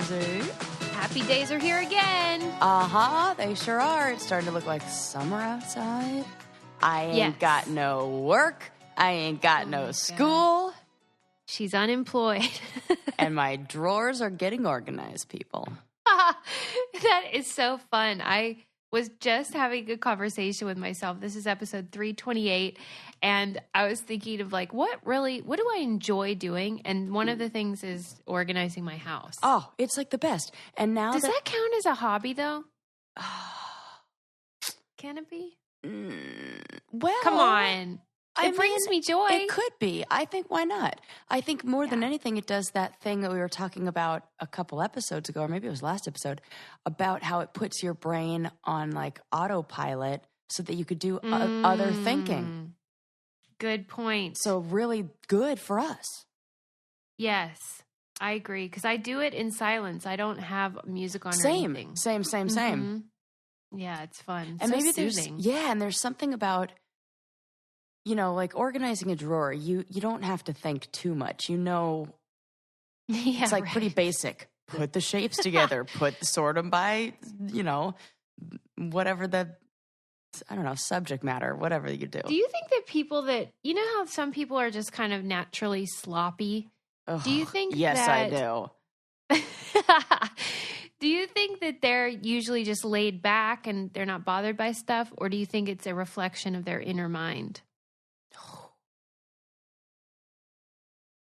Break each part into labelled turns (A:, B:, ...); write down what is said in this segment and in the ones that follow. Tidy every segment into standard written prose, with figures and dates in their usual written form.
A: Susie.
B: Happy days are here again.
A: Uh-huh, they sure are. It's starting to look like summer outside. I ain't got no work. I ain't got no school.
B: God. She's unemployed.
A: And my drawers are getting organized, people.
B: That is so fun. I was just having a conversation with myself. This is episode 328. And I was thinking of like, what do I enjoy doing? And one of the things is organizing my house.
A: Oh, it's like the best. And now
B: Does that count as a hobby though? Can it be?
A: Well,
B: come on. It brings me joy.
A: It could be. I think, why not? I think more than anything, it does that thing that we were talking about a couple episodes ago, or maybe it was last episode, about how it puts your brain on like autopilot so that you could do other thinking.
B: Good point.
A: So really good for us.
B: Yes, I agree. Because I do it in silence. I don't have music on or anything.
A: Same.
B: Mm-hmm. Yeah, it's fun.
A: And
B: so
A: maybe
B: soothing.
A: there's something about, you know, like organizing a drawer. You don't have to think too much. You know, it's like pretty basic. Put the shapes together. Sort them by, you know, whatever the, I don't know, subject matter, whatever you do.
B: Do you think that people that, you know how some people are just kind of naturally sloppy? Do you think
A: yes,
B: that...
A: I do.
B: Do you think that they're usually just laid back and they're not bothered by stuff? Or do you think it's a reflection of their inner mind?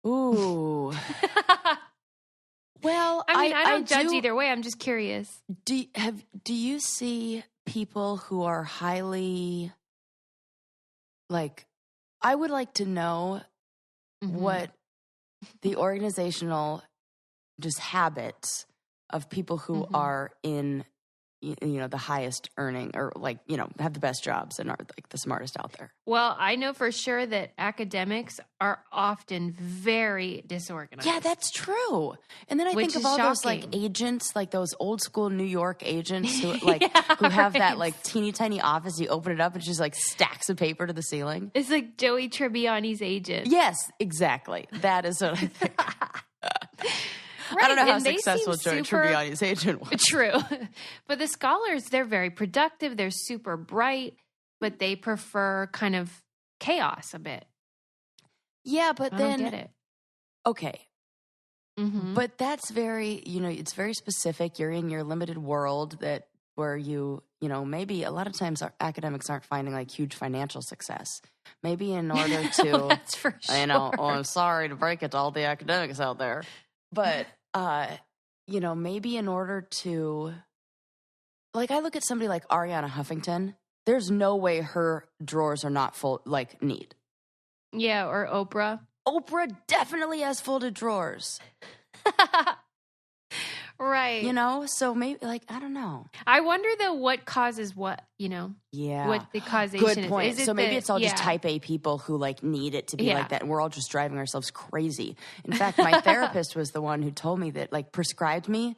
A: Ooh. Well,
B: I mean, I don't judge either way. I'm just curious.
A: Do you see people who are highly, like, I would like to know what the organizational just habits of people who are in, you know, the highest earning or like, you know, have the best jobs and are like the smartest out there.
B: Well, I know for sure that academics are often very disorganized.
A: Yeah, that's true. And then I think of all those like agents, like those old school New York agents who like who have that like teeny tiny office. You open it up and it's just like stacks of paper to the ceiling.
B: It's like Joey Tribbiani's agent.
A: Yes, exactly. That is what I think.
B: Right.
A: I don't know how successful Joey Tribbiani's agent was.
B: True. But the scholars, they're very productive. They're super bright, but they prefer kind of chaos a bit.
A: Yeah, but
B: I
A: then...
B: don't get it.
A: Okay. But that's very, you know, it's very specific. You're in your limited world where you know, maybe a lot of times our academics aren't finding like huge financial success. Maybe in order to...
B: That's for sure.
A: You know, I'm sorry to break it to all the academics out there. But, you know, maybe in order to, like, I look at somebody like Ariana Huffington, there's no way her drawers are not full, like, neat.
B: Yeah, or Oprah.
A: Oprah definitely has folded drawers.
B: Right.
A: You know, so maybe, like, I don't know.
B: I wonder, though, what causes what, you know?
A: Yeah.
B: What the causation is.
A: Good point. So maybe it's all just type A people who, like, need it to be like that. And we're all just driving ourselves crazy. In fact, my therapist was the one who told me that, like, prescribed me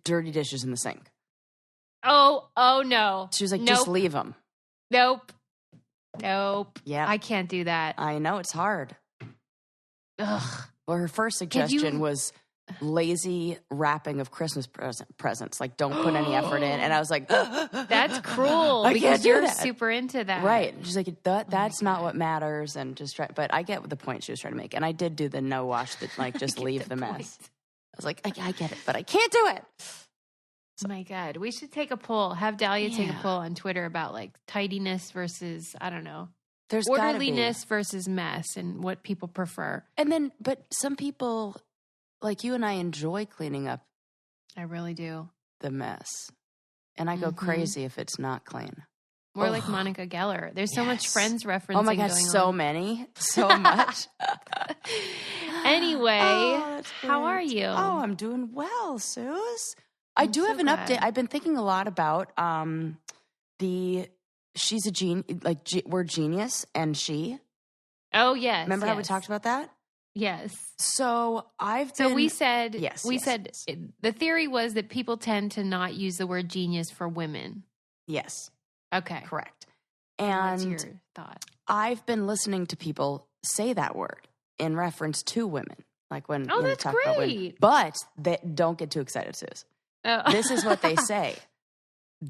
A: dirty dishes in the sink.
B: Oh, no.
A: She was like, just leave them.
B: Nope.
A: Yeah.
B: I can't do that.
A: I know, it's hard.
B: Ugh.
A: Well, her first suggestion was lazy wrapping of Christmas presents. Like, don't put any effort in. And I was like,
B: that's cruel because you're super into that.
A: Right. She's like, that's not what matters. And just try. But I get the point she was trying to make. And I did do the no wash that, like, just leave the mess. I was like, I get it, but I can't do it.
B: So. Oh my God. We should take a poll. Have Dahlia take a poll on Twitter about like tidiness versus, I don't know,
A: there's
B: orderliness versus mess and what people prefer.
A: And then, but some people, like you and I, enjoy cleaning up.
B: I really do.
A: The mess. And I go crazy if it's not clean.
B: We're like Monica Geller. There's so much Friends referencing.
A: Oh my gosh, so many. So much.
B: Anyway, how are you?
A: Oh, I'm doing well, Suze. I do have an update. I've been thinking a lot about she's a genius, like we're genius and she.
B: Oh, yes.
A: Remember how we talked about that?
B: Yes.
A: So
B: we said,
A: yes,
B: the theory was that people tend to not use the word genius for women.
A: Yes.
B: Okay.
A: Correct. And
B: what's your thought?
A: I've been listening to people say that word in reference to women. Like when
B: that's
A: talk
B: great.
A: But don't get too excited, Suze.
B: Oh.
A: This is what they say.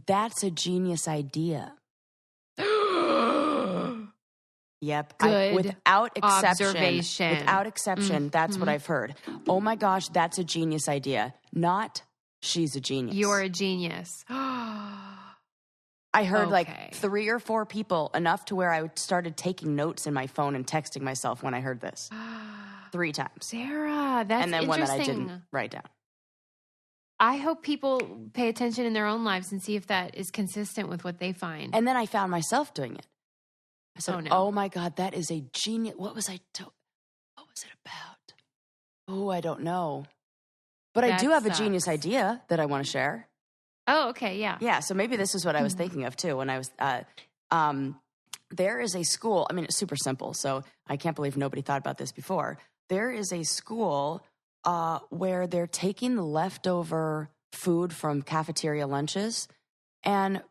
A: That's a genius idea. Yep.
B: Good
A: without exception.
B: observation.
A: Without exception, that's what I've heard. Oh my gosh, that's a genius idea. Not she's a genius.
B: You're a genius.
A: I heard like 3 or 4 people, enough to where I started taking notes in my phone and texting myself when I heard this. 3 times.
B: Sarah, that's
A: and then
B: interesting.
A: one that I didn't write down.
B: I hope people pay attention in their own lives and see if that is consistent with what they find.
A: And then I found myself doing it. I said,
B: no.
A: oh my God, that is a genius. What was it about? Oh, I don't know. But I do have a genius idea that I want to share.
B: Oh, okay, yeah.
A: Yeah, so maybe this is what I was thinking of too when I was, there is a school, I mean, it's super simple, so I can't believe nobody thought about this before. There is a school where they're taking the leftover food from cafeteria lunches and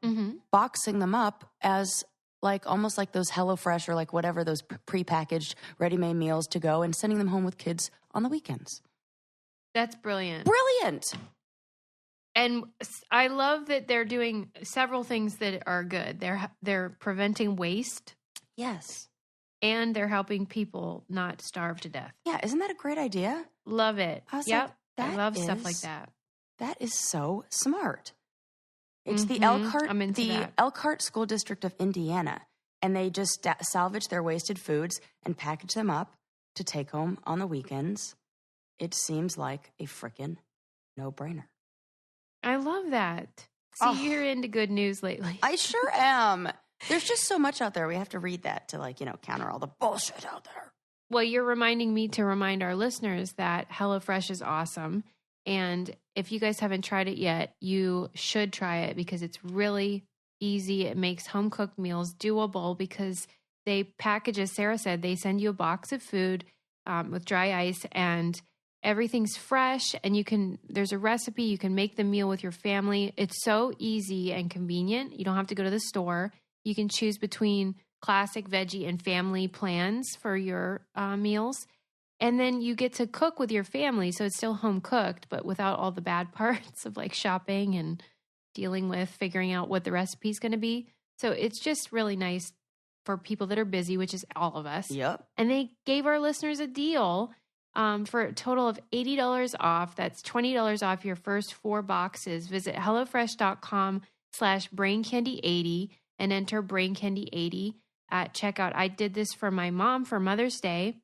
A: boxing them up as like almost like those HelloFresh or like whatever, those prepackaged ready-made meals to go and sending them home with kids on the weekends.
B: That's brilliant.
A: Brilliant.
B: And I love that they're doing several things that are good. They're preventing waste.
A: Yes.
B: And they're helping people not starve to death.
A: Yeah, isn't that a great idea?
B: Love it.
A: I was
B: yep.
A: like,
B: I love stuff like that.
A: That is so smart. It's the Elkhart School District of Indiana, and they just salvage their wasted foods and package them up to take home on the weekends. It seems like a frickin' no-brainer.
B: I love that. See, you're into good news lately.
A: I sure am. There's just so much out there. We have to read that to counter all the bullshit out there.
B: Well, you're reminding me to remind our listeners that HelloFresh is awesome. And if you guys haven't tried it yet, you should try it because it's really easy. It makes home-cooked meals doable because they package, as Sarah said, they send you a box of food with dry ice and everything's fresh. And there's a recipe. You can make the meal with your family. It's so easy and convenient. You don't have to go to the store. You can choose between classic veggie and family plans for your meals. And then you get to cook with your family. So it's still home cooked, but without all the bad parts of like shopping and dealing with figuring out what the recipe is going to be. So it's just really nice for people that are busy, which is all of us.
A: Yep.
B: And they gave our listeners a deal for a total of $80 off. That's $20 off your first 4 boxes. Visit HelloFresh.com/BrainCandy80 and enter BrainCandy80 at checkout. I did this for my mom for Mother's Day.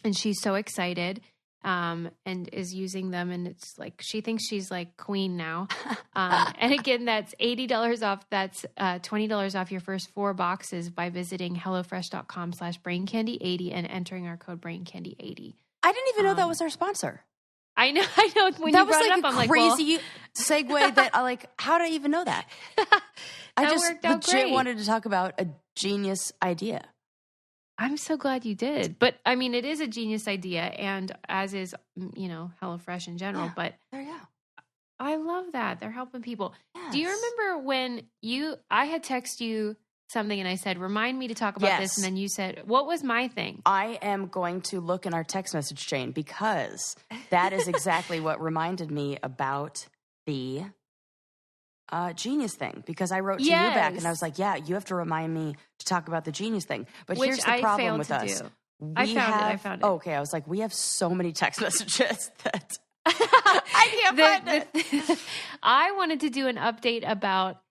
B: And she's so excited and is using them. And it's like, she thinks she's like queen now. And again, that's $80 off. That's $20 off your first 4 boxes by visiting HelloFresh.com/BrainCandy80 and entering our code BrainCandy80.
A: I didn't even know that was our sponsor.
B: I know. When
A: that
B: you
A: was
B: brought
A: like
B: it up,
A: a
B: I'm
A: crazy
B: like,
A: segue that I like, how did I even know that? I just
B: worked out
A: legit
B: great.
A: wanted to talk about a genius idea.
B: I'm so glad you did. But I mean, it is a genius idea, and as is, HelloFresh in general.
A: Yeah,
B: but
A: there you go.
B: I love that. They're helping people.
A: Yes.
B: Do you remember when I had texted you something and I said, remind me to talk about this. And then you said, what was my thing?
A: I am going to look in our text message chain because that is exactly what reminded me about the genius thing, because I wrote to you back and I was like, yeah, you have to remind me to talk about the genius thing. But here's the problem with us. I found it. Okay, I was like, we have so many text messages that I can't find it.
B: I wanted to do an update about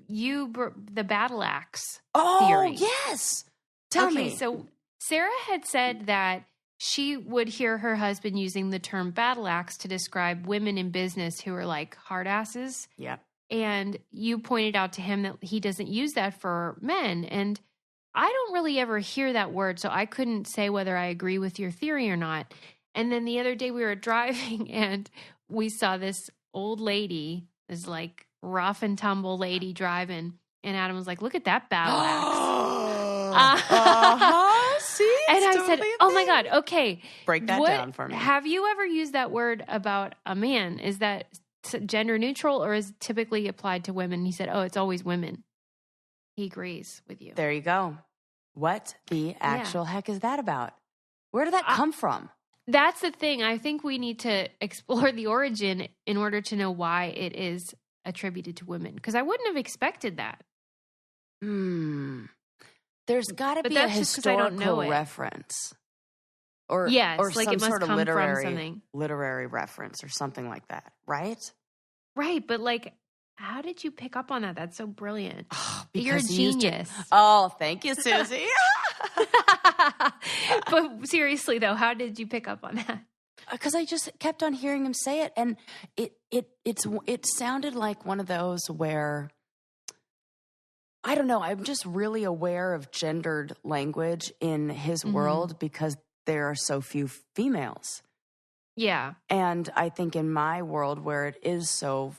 B: the Battleaxe
A: Oh,
B: theory.
A: yes. Tell me.
B: So Sarah had said that she would hear her husband using the term Battleaxe to describe women in business who are like hard asses.
A: Yeah.
B: And you pointed out to him that he doesn't use that for men. And I don't really ever hear that word, so I couldn't say whether I agree with your theory or not. And then the other day we were driving and we saw this old lady, this like rough and tumble lady driving. And Adam was like, look at that Battleaxe.
A: See?
B: And I said, oh my God, okay.
A: Break that down for me.
B: Have you ever used that word about a man? Is that gender neutral or is it typically applied to women? He said, oh, it's always women. He agrees with you.
A: There you go. What the actual heck is that about? Where did that come from?
B: that's the thing. I think we need to explore the origin in order to know why it is attributed to women. Because I wouldn't have expected that.
A: There's got to be a historical reference. Or
B: like
A: some
B: it must
A: sort of
B: come from something.
A: literary reference or something like that, right?
B: Right, but like, how did you pick up on that? That's so brilliant.
A: You're a
B: genius.
A: Oh, thank you, Susie.
B: But seriously, though, how did you pick up on that?
A: Because I just kept on hearing him say it, and it sounded like one of those where, I don't know, I'm just really aware of gendered language in his world because there are so few females.
B: Yeah.
A: And I think in my world where it is so,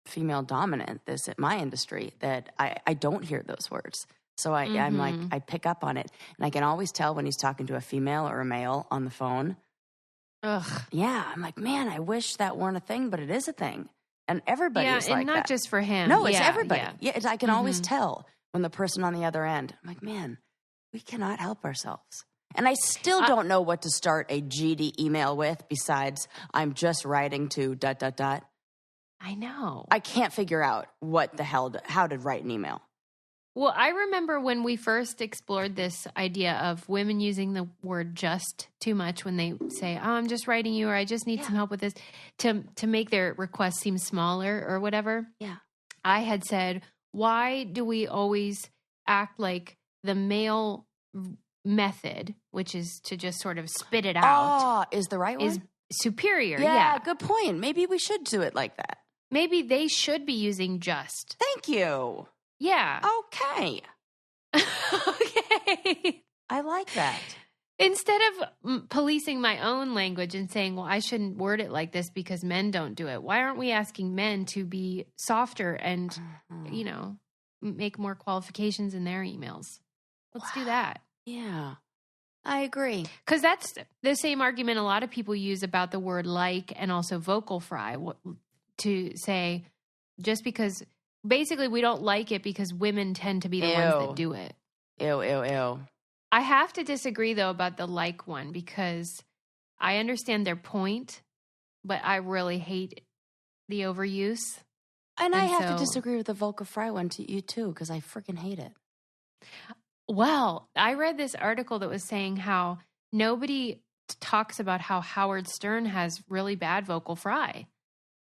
A: female dominant, my industry, that I don't hear those words. So I'm like, I pick up on it. And I can always tell when he's talking to a female or a male on the phone.
B: Ugh.
A: Yeah. I'm like, man, I wish that weren't a thing, but it is a thing. And everybody is like that.
B: Yeah, and not just for him.
A: No, it's everybody. Yeah, I can always tell when the person on the other end, I'm like, man, we cannot help ourselves. And I still don't know what to start a GD email with besides I'm just writing to ...
B: I know.
A: I can't figure out how to write an email.
B: Well, I remember when we first explored this idea of women using the word just too much when they say, oh, I'm just writing you, or I just need some help with this, to make their request seem smaller or whatever.
A: Yeah.
B: I had said, why do we always act like the male method, which is to just sort of spit it out,
A: is the right one?
B: Is superior.
A: Yeah, good point. Maybe we should do it like that.
B: Maybe they should be using just.
A: Thank you.
B: Yeah.
A: Okay.
B: Okay.
A: I like that.
B: Instead of policing my own language and saying, well, I shouldn't word it like this because men don't do it. Why aren't we asking men to be softer and, make more qualifications in their emails? Let's do that.
A: Yeah, I agree.
B: Because that's the same argument a lot of people use about the word like and also vocal fry, to say just because basically we don't like it because women tend to be the ones that do it.
A: Ew.
B: I have to disagree, though, about the like one because I understand their point, but I really hate the overuse.
A: And I have to disagree with the vocal fry one to you, too, because I freaking hate it.
B: Well, I read this article that was saying how nobody talks about how Howard Stern has really bad vocal fry.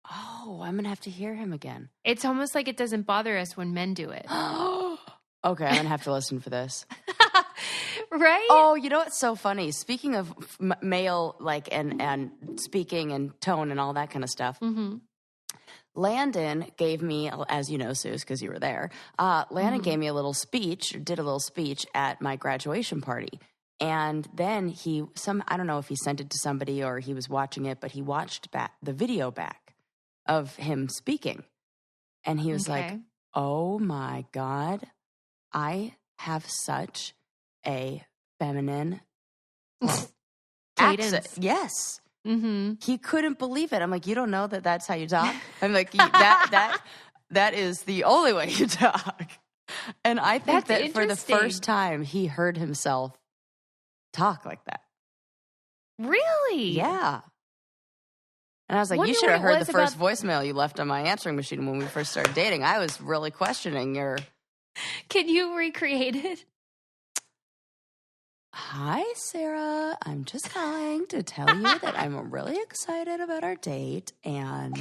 A: Oh, I'm going to have to hear him again.
B: It's almost like it doesn't bother us when men do it.
A: Okay, I'm going to have to listen for this.
B: Right?
A: Oh, you know what's so funny? Speaking of male, and speaking and tone and all that kind of stuff, Landon gave me, as you know, Suze, because you were there, Landon gave me did a little speech at my graduation party. And then I don't know if he sent it to somebody or he was watching it, but he watched the video back of him speaking. And he was like, oh my God, I have such a feminine accent. Yes.
B: Mm-hmm.
A: He couldn't believe it. I'm like, you don't know that that's how you talk? I'm like, that is the only way you talk. And I think that for the first time, he heard himself talk like that.
B: Really?
A: Yeah. And I was like, you should have heard the first voicemail you left on my answering machine when we first started dating. I was really questioning your...
B: Can you recreate it?
A: Hi, Sarah. I'm just calling to tell you that I'm really excited about our date, and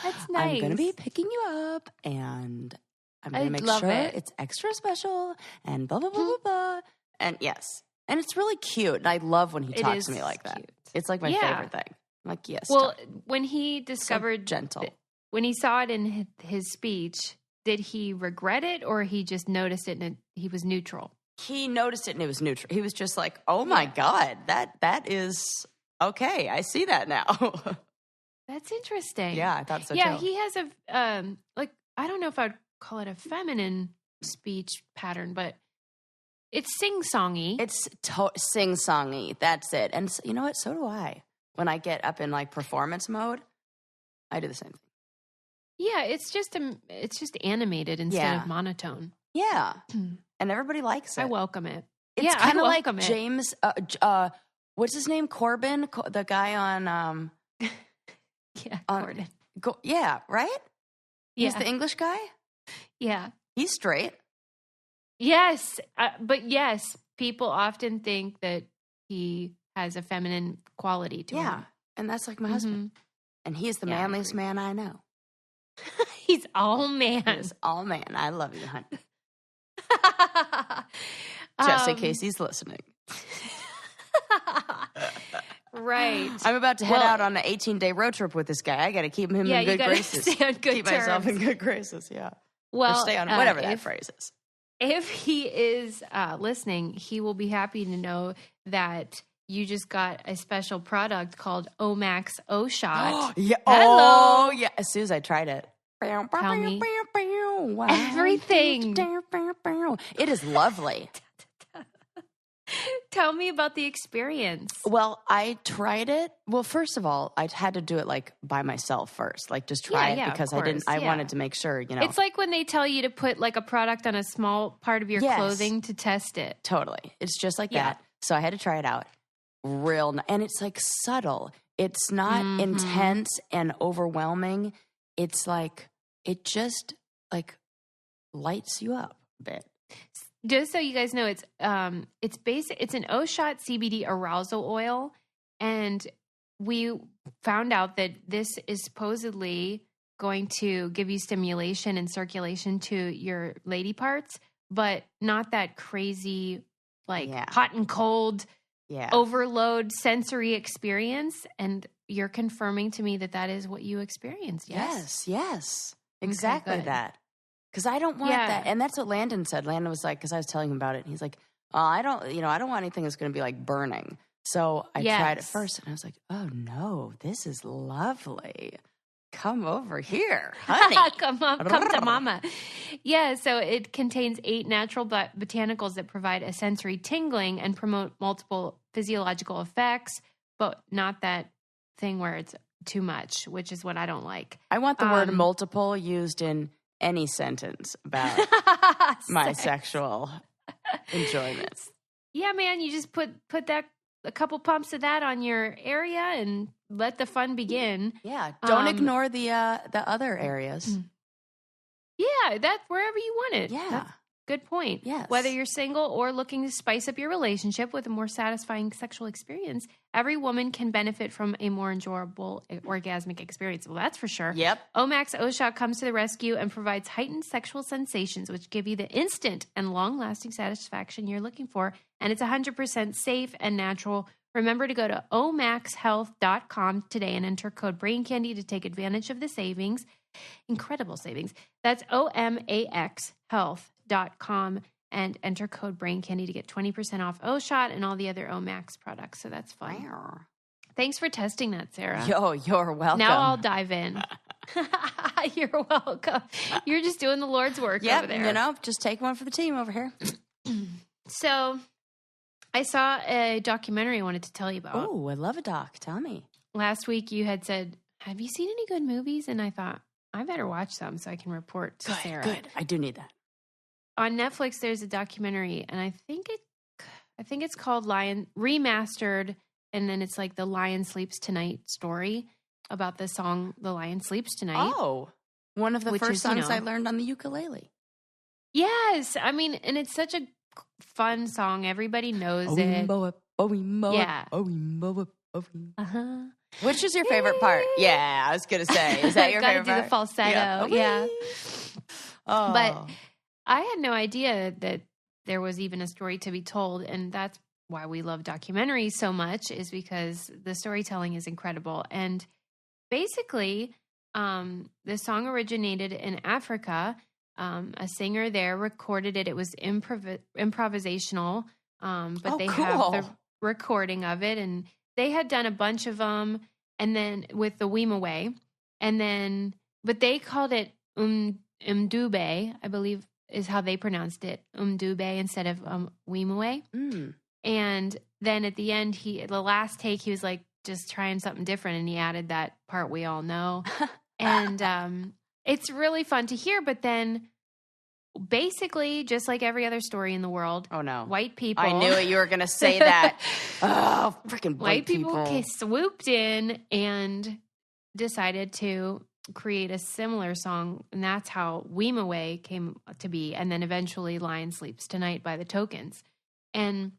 B: that's nice.
A: I'm going to be picking you up, and I'm going to make sure it's extra special, and blah, blah, blah, blah, blah. And yes. And it's really cute. And I love when he talks to me like that. Cute. It's like my favorite thing. I'm like, yes.
B: Well, when he discovered...
A: So gentle.
B: When he saw it in his speech, did he regret it or he just noticed it and he was neutral?
A: He noticed it and it was neutral. He was just like, oh my God, that is okay. I see that now.
B: That's interesting.
A: Yeah, I thought so too.
B: Yeah, he has I don't know if I'd call it a feminine speech pattern, but it's sing-songy.
A: It's sing-songy. That's it. And you know what? So do I. When I get up in performance mode, I do the same thing.
B: Yeah, it's just animated instead of monotone.
A: Yeah. And everybody likes it.
B: I welcome it.
A: It's kind of like James, what's his name? Corbin, the guy on
B: Corbin.
A: Right? He's the English guy?
B: Yeah.
A: He's straight.
B: Yes. But yes, people often think that he has a feminine quality to him.
A: Yeah. And that's like my husband. And he's the manliest man I know.
B: He's all man.
A: He's all man. I love you, honey. Just in case he's listening.
B: Right.
A: I'm about to head out on an 18-day road trip with this guy. I got to keep him in good graces.
B: Stay on good
A: keep
B: terms.
A: myself in good graces, yeah.
B: Well,
A: or stay on whatever that phrase is.
B: If he is listening, he will be happy to know that you just got a special product called Omax O-Shot.
A: Yeah.
B: Hello.
A: Oh, yeah. Suze, I tried it.
B: Tell me
A: wow.
B: everything.
A: It is lovely.
B: Tell me about the experience.
A: Well, I tried it. Well, first of all, I had to do it like by myself first, like just try it because I wanted to make sure, you know.
B: It's like when they tell you to put like a product on a small part of your clothing to test it.
A: Totally. It's just like that. So I had to try it out. And it's like subtle. It's not intense and overwhelming. It's like, it just like lights you up a bit.
B: Just so you guys know, it's an O-Shot CBD arousal oil, and we found out that this is supposedly going to give you stimulation and circulation to your lady parts, but not that crazy, hot and cold, overload sensory experience. And you're confirming to me that is what you experienced.
A: Yes. Exactly that. Because I don't want that. And that's what Landon said. Landon was like, because I was telling him about it. And he's like, I don't want anything that's going to be like burning. So I tried it first and I was like, oh no, this is lovely. Come over here, honey.
B: Come to mama. Yeah, so it contains 8 natural botanicals that provide a sensory tingling and promote multiple physiological effects, but not that thing where it's too much, which is what I don't like.
A: I want the word multiple used in any sentence about my sexual enjoyment.
B: Yeah, man, you just put that a couple pumps of that on your area and let the fun begin.
A: Yeah, don't ignore the other areas.
B: Yeah, that's wherever you want it.
A: Yeah.
B: That's good point.
A: Yes.
B: Whether you're single or looking to spice up your relationship with a more satisfying sexual experience, every woman can benefit from a more enjoyable orgasmic experience. Well, that's for sure.
A: Yep.
B: Omax O-Shot comes to the rescue and provides heightened sexual sensations, which give you the instant and long-lasting satisfaction you're looking for. And it's 100% safe and natural. Remember to go to omaxhealth.com today and enter code BRAINCANDY to take advantage of the savings. Incredible savings. That's omaxhealth.com and enter code BRAINCANDY to get 20% off O-Shot and all the other Omax products. So that's fun.
A: Wow.
B: Thanks for testing that, Sarah.
A: You're welcome.
B: Now I'll dive in. You're welcome. You're just doing the Lord's work over there.
A: Just take one for the team over here.
B: So I saw a documentary I wanted to tell you about.
A: Oh, I love a doc. Tell me.
B: Last week you had said, have you seen any good movies? And I thought, I better watch some so I can report to Sarah.
A: Good. I do need that.
B: On Netflix, there's a documentary, and I think it's called Lion Remastered, and then it's like the Lion Sleeps Tonight story about the song "The Lion Sleeps Tonight."
A: Oh, one of the first songs I learned on the ukulele.
B: Yes, I mean, and it's such a fun song. Everybody knows it. Yeah.
A: Which is your favorite part? Yeah, I was going to say. Is that your favorite part?
B: Gotta do the falsetto. Yeah.
A: Oh.
B: But I had no idea that there was even a story to be told. And that's why we love documentaries so much, is because the storytelling is incredible. And basically, the song originated in Africa. A singer there recorded it. It was improvisational, but they have the recording of it. And they had done a bunch of them, and then with the Weemaway, but they called it Umdube, I believe is how they pronounced it, Umdube instead of Weemaway. And then at the end, the last take, he was like just trying something different, and he added that part we all know. And it's really fun to hear. But then basically, just like every other story in the world.
A: Oh, no.
B: White people.
A: I knew it. You were going to say that. Oh, freaking white people.
B: Swooped in and decided to create a similar song. And that's how Weem Away came to be. And then eventually Lion Sleeps Tonight by the Tokens. And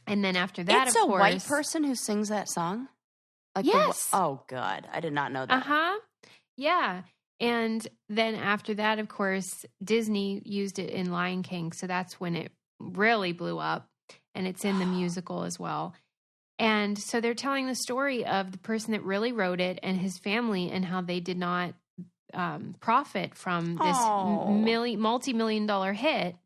B: then after that,
A: it's
B: of
A: a
B: course,
A: white person who sings that song? Like
B: yes.
A: Oh, God. I did not know that.
B: Uh-huh. Yeah. And then after that, of course, Disney used it in Lion King. So that's when it really blew up. And it's in the musical as well. And so they're telling the story of the person that really wrote it and his family and how they did not profit from this multi-million-dollar hit.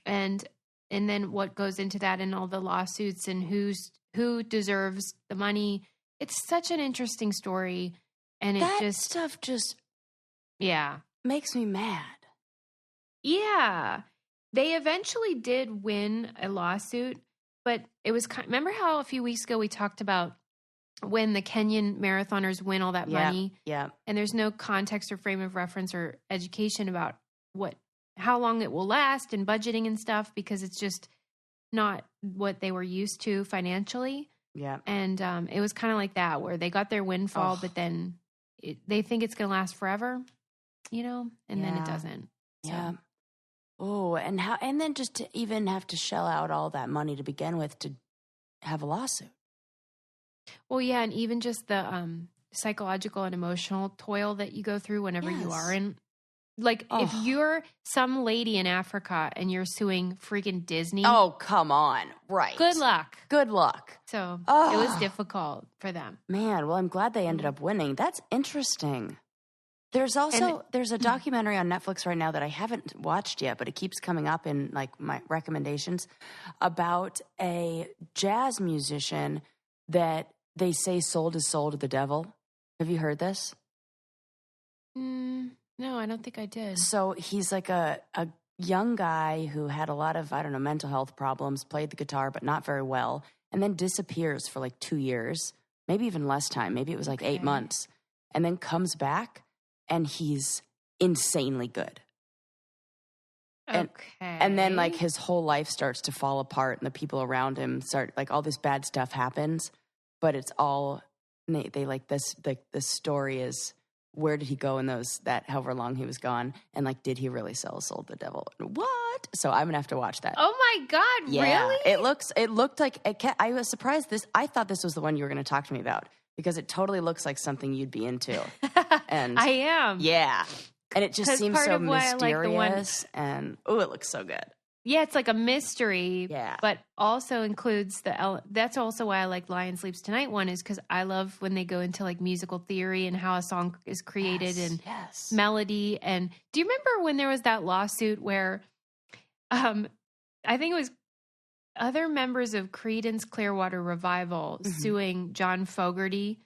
B: And then what goes into that and all the lawsuits and who deserves the money. It's such an interesting story. And
A: that stuff just...
B: Yeah.
A: makes me mad.
B: Yeah. They eventually did win a lawsuit, but it was remember how a few weeks ago we talked about when the Kenyan marathoners win all that money?
A: Yeah.
B: And there's no context or frame of reference or education about how long it will last and budgeting and stuff because it's just not what they were used to financially.
A: Yeah.
B: And it was kind of like that where they got their windfall, but then they think it's going to last forever. And then it doesn't. So.
A: Yeah. Oh, and then just to even have to shell out all that money to begin with to have a lawsuit.
B: Well, yeah, and even just the psychological and emotional toil that you go through whenever you are in. Like, if you're some lady in Africa and you're suing freaking Disney.
A: Oh, come on. Right.
B: Good luck. So it was difficult for them.
A: Man, well, I'm glad they ended up winning. That's interesting. There's a documentary on Netflix right now that I haven't watched yet, but it keeps coming up in like my recommendations about a jazz musician that they say sold his soul to the devil. Have you heard this?
B: No, I don't think I did.
A: So he's like a young guy who had a lot of, mental health problems, played the guitar, but not very well, and then disappears for like 2 years, maybe even less time. Maybe it was like 8 months, and then comes back. And he's insanely good. And then like his whole life starts to fall apart and the people around him start like all this bad stuff happens, but it's all they like this, like the story is where did he go in that however long he was gone? And like, did he really sell his soul to the devil? What? So I'm gonna have to watch that.
B: Oh my God.
A: Yeah,
B: really?
A: It looked like I was surprised I thought this was the one you were going to talk to me about. Because it totally looks like something you'd be into. And
B: I am.
A: Yeah. And it just seems so mysterious.
B: Like
A: and, it looks so good.
B: Yeah, it's like a mystery.
A: Yeah.
B: But also includes that's also why I like Lion Sleeps Tonight one is because I love when they go into like musical theory and how a song is created and melody. And do you remember when there was that lawsuit where I think it was other members of Creedence Clearwater Revival suing John Fogerty,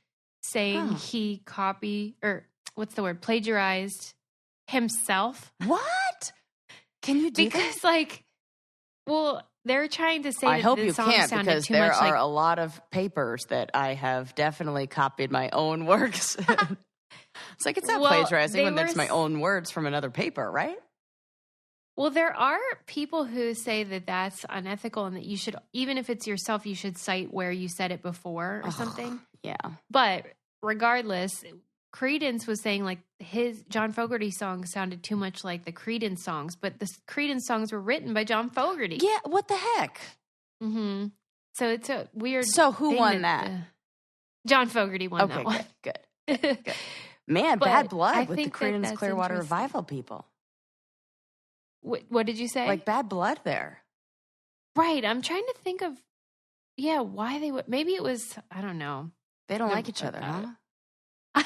B: saying he plagiarized himself.
A: What? Can you do
B: because,
A: that?
B: they're trying to say
A: I hope you
B: song
A: can't
B: sounded
A: because
B: too
A: there
B: much
A: are a lot of papers that I have definitely copied my own works. It's like it's not plagiarizing when it's my own words from another paper, right?
B: Well, there are people who say that that's unethical and that you should, even if it's yourself, you should cite where you said it before or something.
A: Yeah.
B: But regardless, Creedence was saying like his John Fogerty song sounded too much like the Creedence songs, but the Creedence songs were written by John Fogerty.
A: Yeah. What the heck?
B: Mm-hmm. So it's a weird.
A: So who won that?
B: John Fogerty won that one.
A: Good. Good. Man, bad blood with the Creedence Clearwater Revival people.
B: What did you say?
A: Like bad blood there.
B: Right. I'm trying to think of, why they would. Maybe it was, I don't know.
A: They don't like each other, huh?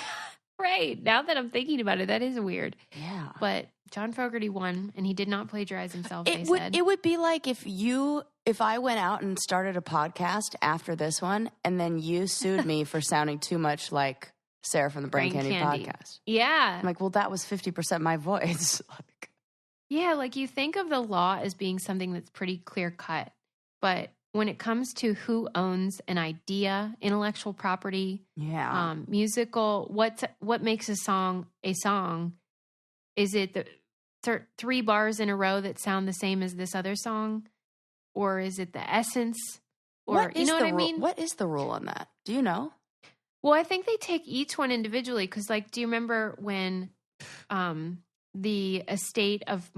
B: Right. Now that I'm thinking about it, that is weird.
A: Yeah.
B: But John Fogerty won, and he did not plagiarize himself,
A: It would be like if I went out and started a podcast after this one, and then you sued me for sounding too much like Sarah from the Brain Candy podcast.
B: Yeah.
A: I'm like, well, that was 50% my voice.
B: Yeah, like you think of the law as being something that's pretty clear cut. But when it comes to who owns an idea, intellectual property, musical, what makes a song a song? Is it 3 bars in a row that sound the same as this other song? Or is it the essence? Or you know what I mean?
A: What is the rule on that? Do you know?
B: Well, I think they take each one individually because, like, do you remember when the estate of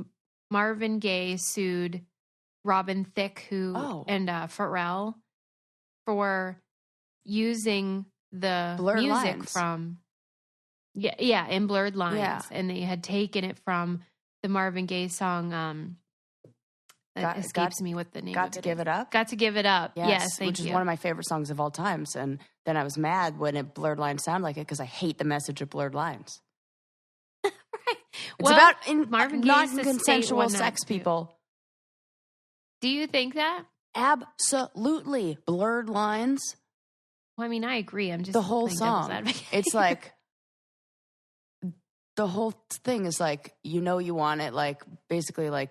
B: Marvin Gaye sued Robin Thicke and Pharrell for using the
A: Blurred
B: music
A: lines.
B: from in Blurred Lines, and they had taken it from the Marvin Gaye song. Escapes me what the name.
A: Got to Give It Up.
B: Got to Give It Up. Yes,
A: which is one of my favorite songs of all times. And then I was mad when Blurred Lines sound like it because I hate the message of Blurred Lines.
B: Right.
A: It's about non-consensual sex, people.
B: Do you think that?
A: Absolutely. Blurred Lines.
B: Well, I mean, I agree. I'm just
A: the whole song. It's like the whole thing is like, you want it, like basically like.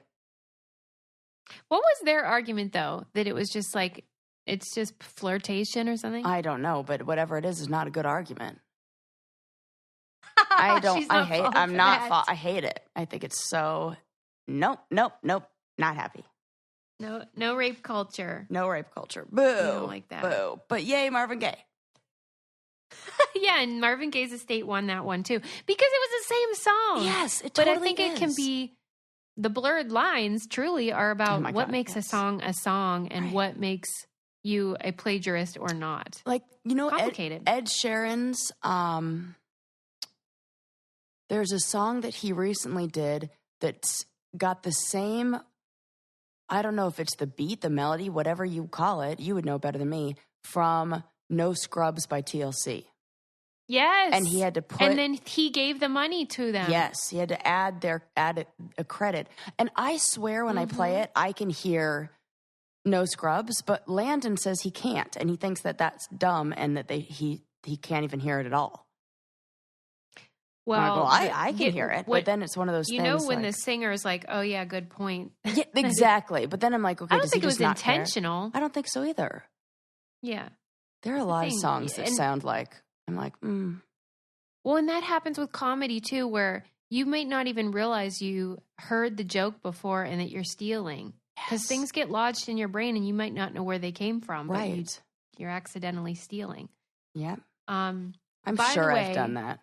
B: What was their argument though? That it was just like it's just flirtation or something?
A: I don't know, but whatever it is not a good argument. I hate it. I think it's so nope, not happy.
B: No rape culture.
A: No rape culture. Boo.
B: You don't like that.
A: Boo. But yay, Marvin Gaye.
B: Yeah, and Marvin Gaye's estate won that one too. Because it was the same song.
A: Yes, it
B: totally
A: is.
B: But I think it can be the Blurred Lines truly are about what makes a song and what makes you a plagiarist or not.
A: Like,
B: complicated.
A: Ed Sheeran's there's a song that he recently did that's got the same, I don't know if it's the beat, the melody, whatever you call it, you would know better than me, from No Scrubs by TLC.
B: Yes.
A: And he had to
B: and then he gave the money to them.
A: Yes. He had to add a credit. And I swear when I play it, I can hear No Scrubs, but Landon says he can't. And he thinks that that's dumb and that he can't even hear it at all.
B: Well,
A: I can hear it, but then it's one of those things.
B: You know when the singer is like, oh yeah, good point.
A: Yeah, exactly. But then I'm like, okay,
B: I don't think it was
A: not
B: intentional.
A: Care? I don't think so either.
B: Yeah.
A: There are a lot of songs that sound like, I'm like,
B: Well, and that happens with comedy too, where you might not even realize you heard the joke before and that you're stealing. Because things get lodged in your brain and you might not know where they came from.
A: Right.
B: But you're accidentally stealing.
A: Yeah.
B: I'm
A: sure I've done that.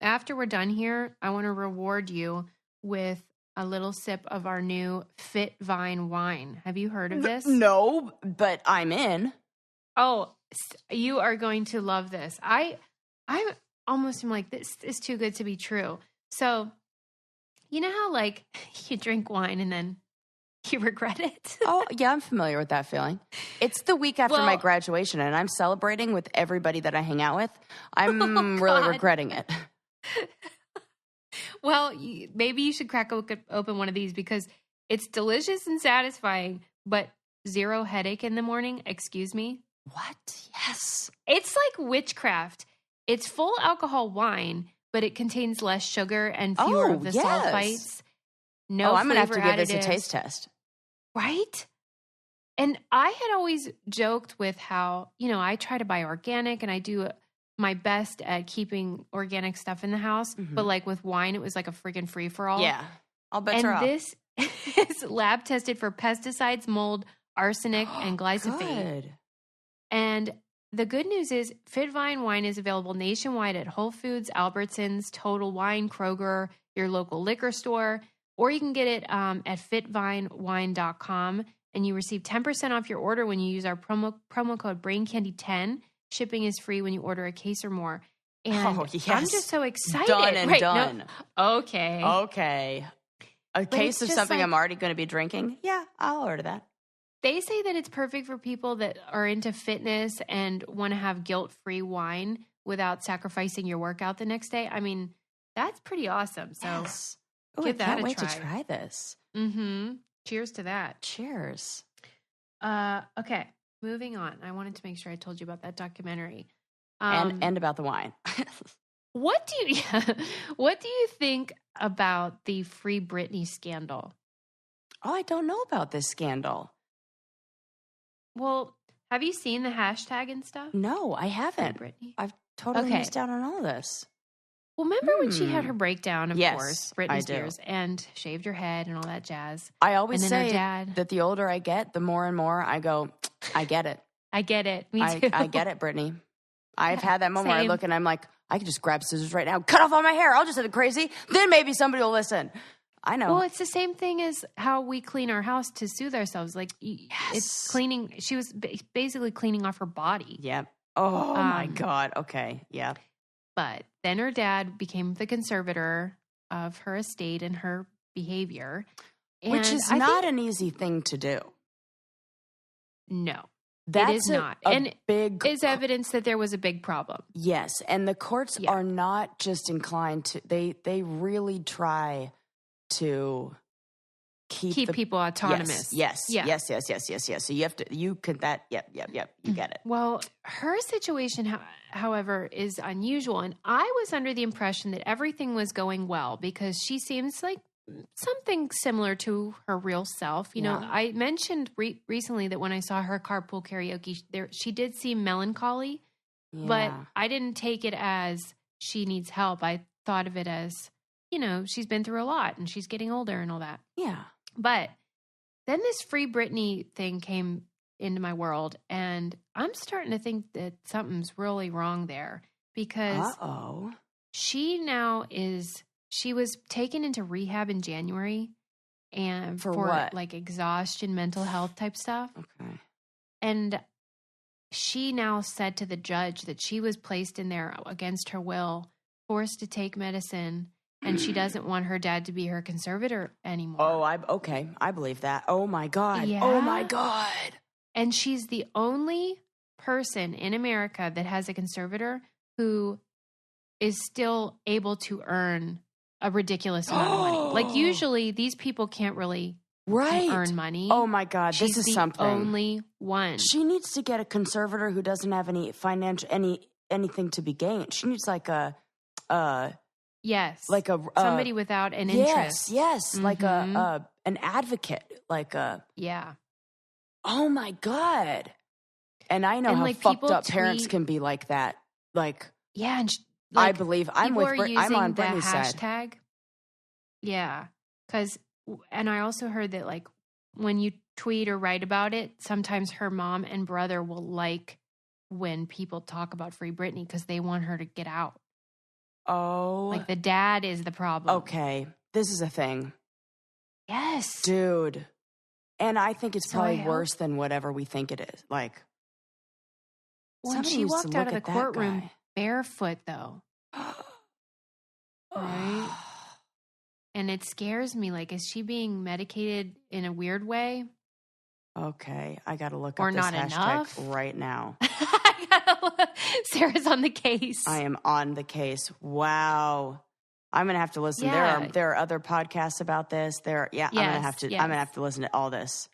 B: After we're done here, I want to reward you with a little sip of our new Fit Vine wine. Have you heard of this?
A: No, but I'm in.
B: Oh, you are going to love this. I almost am like, this is too good to be true. So, you know how like you drink wine and then you regret it?
A: Oh, yeah, I'm familiar with that feeling. It's the week after my graduation and I'm celebrating with everybody that I hang out with. I'm really regretting it.
B: Well, maybe you should crack open one of these because it's delicious and satisfying, but zero headache in the morning. Excuse me.
A: What? Yes.
B: It's like witchcraft. It's full alcohol wine, but it contains less sugar and fewer of the sulfites. No,
A: I'm going to have to give
B: additives.
A: this a taste test.
B: Right? And I had always joked with how, I try to buy organic and I do my best at keeping organic stuff in the house. Mm-hmm. But like with wine, it was like a freaking free-for-all.
A: Yeah. I'll bet you're off.
B: And this is lab tested for pesticides, mold, arsenic, and glyphosate.
A: Good.
B: And the good news is Fit Vine wine is available nationwide at Whole Foods, Albertsons, Total Wine, Kroger, your local liquor store, or you can get it at fitvinewine.com and you receive 10% off your order when you use our promo code BrainCandy10. Shipping is free when you order a case or more. And
A: yes.
B: I'm just so excited.
A: Done and done.
B: No. Okay.
A: Okay. A case of something I'm already going to be drinking? Yeah, I'll order that.
B: They say that it's perfect for people that are into fitness and want to have guilt-free wine without sacrificing your workout the next day. I mean, that's pretty awesome. So
A: yes.
B: give that a try.
A: I can't wait to try this.
B: Mm-hmm. Cheers to that.
A: Cheers.
B: Okay, moving on. I wanted to make sure I told you about that documentary.
A: And about the wine.
B: What do you think about the Free Britney scandal?
A: Oh, I don't know about this scandal.
B: Well, have you seen the hashtag and stuff?
A: No, I haven't.
B: Free Britney?
A: I've totally missed out on all of this.
B: Well, remember when she had her breakdown, of
A: Yes,
B: course,
A: I
B: Britney
A: do.
B: Spears, and shaved her head and all that jazz.
A: I always
B: and then
A: say
B: her dad,
A: that the older I get, the more and more I go, I get it.
B: I get it. Me too.
A: I get it, Britney. I've had that moment where I
B: same.
A: look and I'm like, I can just grab scissors right now, cut off all my hair. I'll just have it crazy. Then maybe somebody will listen. I know.
B: Well, it's the same thing as how we clean our house to soothe ourselves. Like, it's cleaning. She was basically cleaning off her body.
A: Yep. Oh, my God. Okay. Yep.
B: But then her dad became the conservator of her estate and her behavior.
A: Which is not an easy thing to do.
B: No.
A: That's
B: it is not.
A: And big
B: is evidence that there was a big problem.
A: Yes. And the courts are not just inclined to, they really try to keep people autonomous. Yes. So you have to, you get it.
B: Well, her situation, however, is unusual. And I was under the impression that everything was going well because she seems like something similar to her real self. You know, I mentioned recently that when I saw her carpool karaoke, she did seem melancholy, but I didn't take it as she needs help. I thought of it as, you know, she's been through a lot and she's getting older and all that.
A: Yeah.
B: But then this Free Britney thing came into my world, and I'm starting to think that something's really wrong there because she was taken into rehab in January and for
A: what?
B: Like exhaustion, mental health type stuff.
A: Okay.
B: And she now said to the judge that she was placed in there against her will, forced to take medicine, and she doesn't want her dad to be her conservator anymore.
A: Oh, I believe that. Oh my God.
B: Yeah.
A: Oh my God.
B: And she's the only person in America that has a conservator who is still able to earn a ridiculous amount of money. Like usually these people can't really earn money.
A: Oh my God.
B: She's
A: this is
B: the
A: something.
B: only one.
A: She needs to get a conservator who doesn't have any financial, anything to be gained. She needs like a,
B: somebody without an interest.
A: Yes, like an advocate, like a Oh my God! And I know how fucked up parents can be like that. Like
B: and
A: I believe I'm with. I'm on
B: the
A: Britney's
B: hashtag.
A: side.
B: Yeah, and I also heard that like when you tweet or write about it, sometimes her mom and brother will like when people talk about Free Britney because they want her to get out.
A: Oh.
B: Like the dad is the problem.
A: Okay. This is a thing.
B: Yes.
A: Dude. And I think it's probably worse than whatever we think it is. Like,
B: when she walked out of the courtroom barefoot, though. Right? And it scares me. Like, is she being medicated in a weird way?
A: Okay. I got to look
B: or
A: up this
B: not
A: hashtag
B: enough?
A: right now.
B: Sarah's on the case.
A: I am on the case. Wow. I'm going to have to listen.
B: Yeah.
A: There are other podcasts about this. I'm going to have to listen to all this.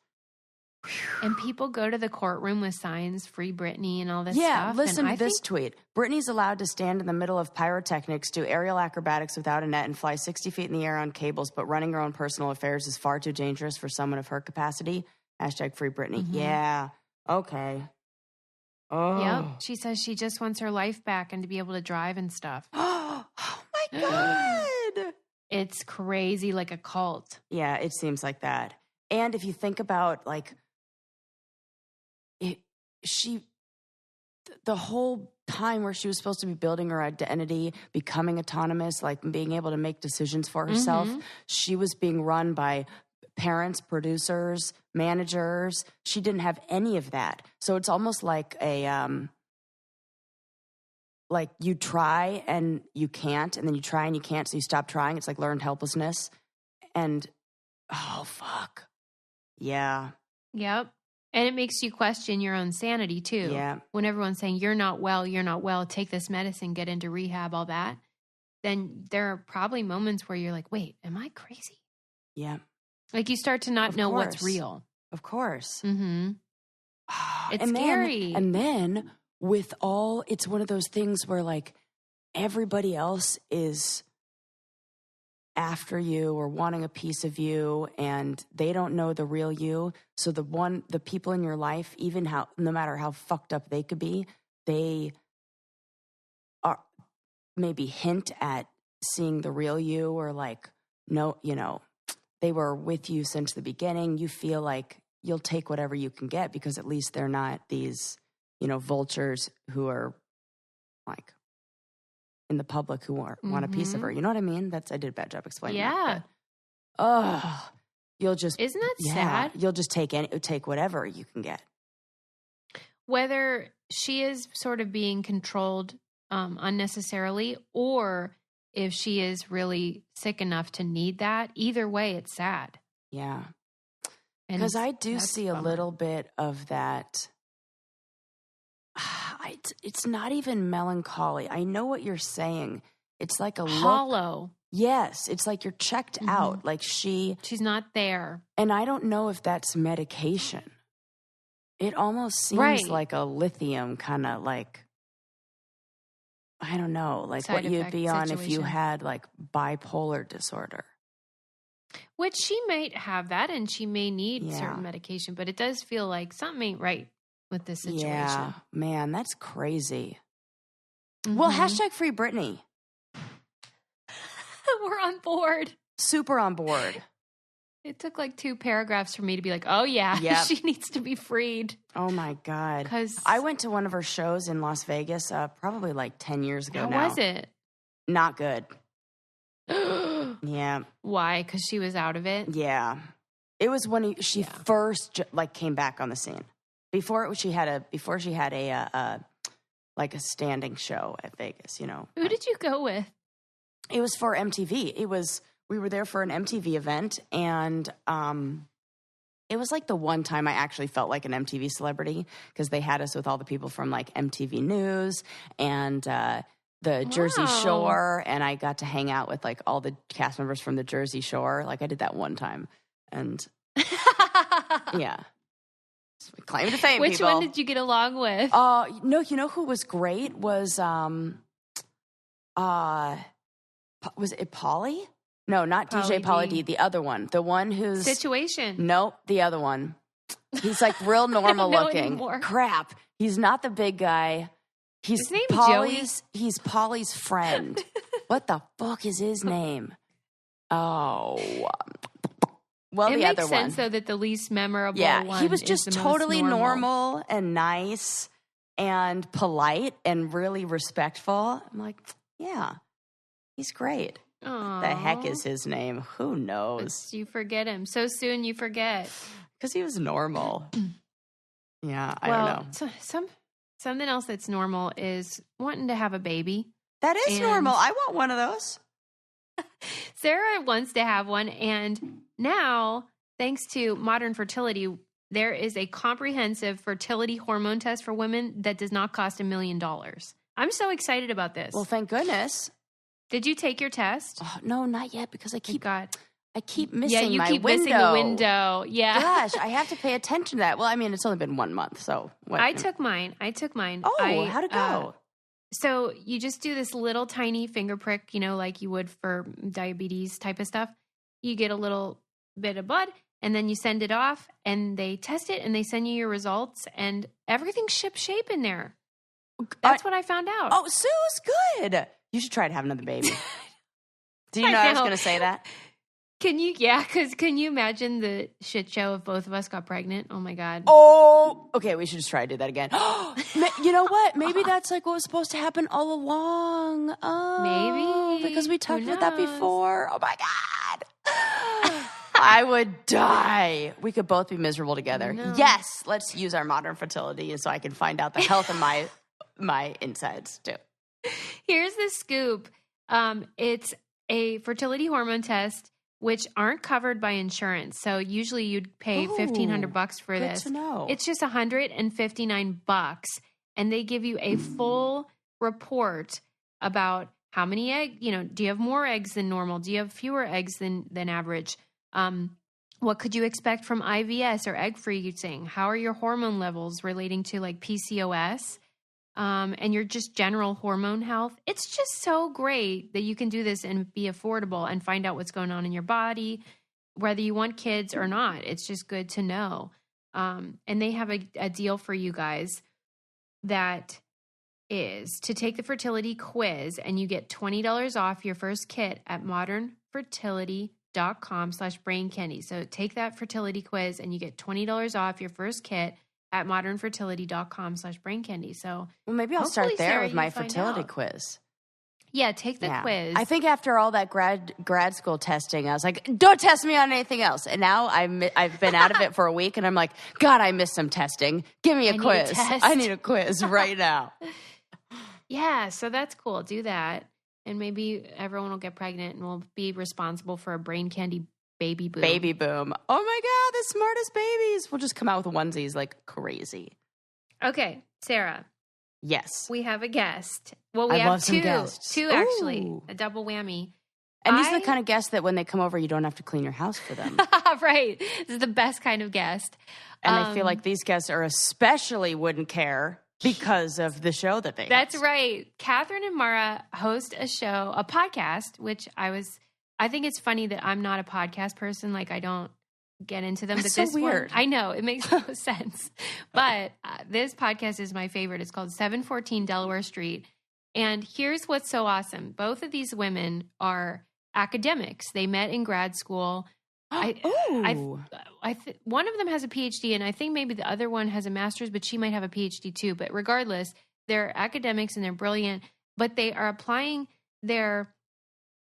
B: And people go to the courtroom with signs, Free Britney and all this stuff.
A: Yeah, listen to this tweet. Britney's allowed to stand in the middle of pyrotechnics, do aerial acrobatics without a net, and fly 60 feet in the air on cables, but running her own personal affairs is far too dangerous for someone of her capacity. Hashtag Free Britney. Mm-hmm. Yeah. Okay. Oh.
B: Yep. She says she just wants her life back and to be able to drive and stuff.
A: Oh my God.
B: It's crazy, like a cult.
A: Yeah, it seems like that. And if you think about like the whole time where she was supposed to be building her identity, becoming autonomous, like being able to make decisions for herself, she was being run by parents, producers, managers. She didn't have any of that. So it's almost like like you try and you can't, and then you try and you can't, so you stop trying. It's like learned helplessness. And oh fuck. Yeah.
B: Yep. And it makes you question your own sanity too.
A: Yeah.
B: When everyone's saying you're not well, take this medicine, get into rehab, all that, then there are probably moments where you're like, wait, am I crazy?
A: Yeah.
B: Like you start to not know what's real.
A: Of course.
B: Mm-hmm. It's
A: and
B: scary.
A: Then with all, it's one of those things where like everybody else is after you or wanting a piece of you and they don't know the real you. So the people in your life, no matter how fucked up they could be, they maybe hint at seeing the real you, or like, no, they were with you since the beginning, you feel like you'll take whatever you can get because at least they're not these, vultures who are like in the public who want a piece of her. You know what I mean? I did a bad job explaining that. But, you'll just...
B: Isn't that sad?
A: You'll just take whatever you can get.
B: Whether she is sort of being controlled unnecessarily, or if she is really sick enough to need that, either way, it's sad.
A: Yeah. Because I do see a little bit of that. It's not even melancholy. I know what you're saying. It's like a
B: hollow.
A: Yes. It's like you're checked out. Like
B: she's not there.
A: And I don't know if that's medication. It almost seems like a lithium kind of like, I don't know, like what you'd be on if you had like bipolar disorder.
B: Which she might have that, and she may need certain medication, but it does feel like something ain't right with this situation.
A: Yeah, man, that's crazy. Well, hashtag free Britney.
B: We're on board.
A: Super on board.
B: It took like 2 paragraphs for me to be like, oh yeah, she needs to be freed.
A: Oh my God.
B: Because
A: I went to one of her shows in Las Vegas probably like 10 years ago now.
B: How was it?
A: Not good. Yeah.
B: Why? Because she was out of it?
A: Yeah. It was when she first came back on the scene. Before she had a like a standing show at Vegas,
B: Who did you go with?
A: It was for MTV. We were there for an MTV event, and it was like the one time I actually felt like an MTV celebrity because they had us with all the people from like MTV News and the Jersey Shore, and I got to hang out with like all the cast members from the Jersey Shore. Like I did that one time, and yeah, claim to fame.
B: Which one did you get along with?
A: No, who was great was it Polly? No, not DJ Pauly D. The other one. The one who's...
B: Situation.
A: Nope, the other one. He's like real normal looking.
B: Anymore.
A: Crap. He's not the big guy.
B: His name's Joey.
A: He's Polly's friend. What the fuck is his name? Oh. Well, the other one.
B: It makes sense, though, that the least memorable one
A: he was just totally normal and nice and polite and really respectful. I'm like, yeah, he's great.
B: Aww.
A: The heck is his name? Who knows?
B: But you forget him. So soon you forget.
A: Because he was normal. Yeah, I don't know.
B: Something else that's normal is wanting to have a baby.
A: That is normal. I want one of those.
B: Sarah wants to have one. And now, thanks to modern fertility, there is a comprehensive fertility hormone test for women that does not cost $1 million. I'm so excited about this.
A: Well, thank goodness.
B: Did you take your test?
A: Oh, no, not yet because I keep missing
B: you keep missing the window. Yeah.
A: Gosh, I have to pay attention to that. Well, I mean, it's only been 1 month, so.
B: I took mine.
A: Oh, how'd it go?
B: So you just do this little tiny finger prick, like you would for diabetes type of stuff. You get a little bit of blood and then you send it off and they test it and they send you your results and everything's ship-shape in there. That's what I found out.
A: Oh, Sue's good. You should try to have another baby. Do you know I was going to say that?
B: Can you imagine the shit show if both of us got pregnant? Oh my God.
A: Oh, okay. We should just try to do that again. You know what? Maybe that's like what was supposed to happen all along. Oh,
B: maybe.
A: Because we talked about that before. Oh my God. I would die. We could both be miserable together. No. Yes. Let's use our modern fertility so I can find out the health of my insides too.
B: Here's the scoop. It's a fertility hormone test, which aren't covered by insurance. So usually you'd pay $1,500 for this.
A: Good to know.
B: It's just $159, and they give you a full report about how many eggs. Do you have more eggs than normal? Do you have fewer eggs than average? What could you expect from IVS or egg freezing? How are your hormone levels relating to like PCOS? And your just general hormone health. It's just so great that you can do this and be affordable and find out what's going on in your body, whether you want kids or not. It's just good to know. And they have a deal for you guys that is to take the fertility quiz, and you get $20 off your first kit at modernfertility.com/braincandy. So take that fertility quiz and you get $20 off your first kit at modernfertility.com/braincandy. So
A: well, maybe I'll start there, Sarah, with my fertility
B: out.
A: Quiz.
B: Yeah, take the quiz.
A: I think after all that grad school testing, I was like, don't test me on anything else. And now I've been out of it for a week, and I'm like, God, I missed some testing. Give me a quiz. I need a quiz right now.
B: Yeah, so that's cool. Do that. And maybe everyone will get pregnant and we'll be responsible for a brain candy baby boom.
A: Baby boom. Oh my God, the smartest babies. We'll just come out with onesies like crazy.
B: Okay, Sarah.
A: Yes.
B: We have a guest. Well, we have two actually,
A: Ooh.
B: a double whammy.
A: And these are the kind of guests that when they come over, you don't have to clean your house for them.
B: Right. This is the best kind of guest.
A: And I feel like these guests are especially wouldn't care because of the show that they
B: That's
A: host.
B: right. Catherine and Mara host a podcast, which I think it's funny that I'm not a podcast person. Like, I don't get into them.
A: That's
B: but
A: so
B: this
A: weird.
B: One, I know, it makes no sense. But this podcast is my favorite. It's called 714 Delaware Street. And here's what's so awesome. Both of these women are academics. They met in grad school. One of them has a PhD, and I think maybe the other one has a master's, but she might have a PhD too. But regardless, they're academics and they're brilliant, but they are applying their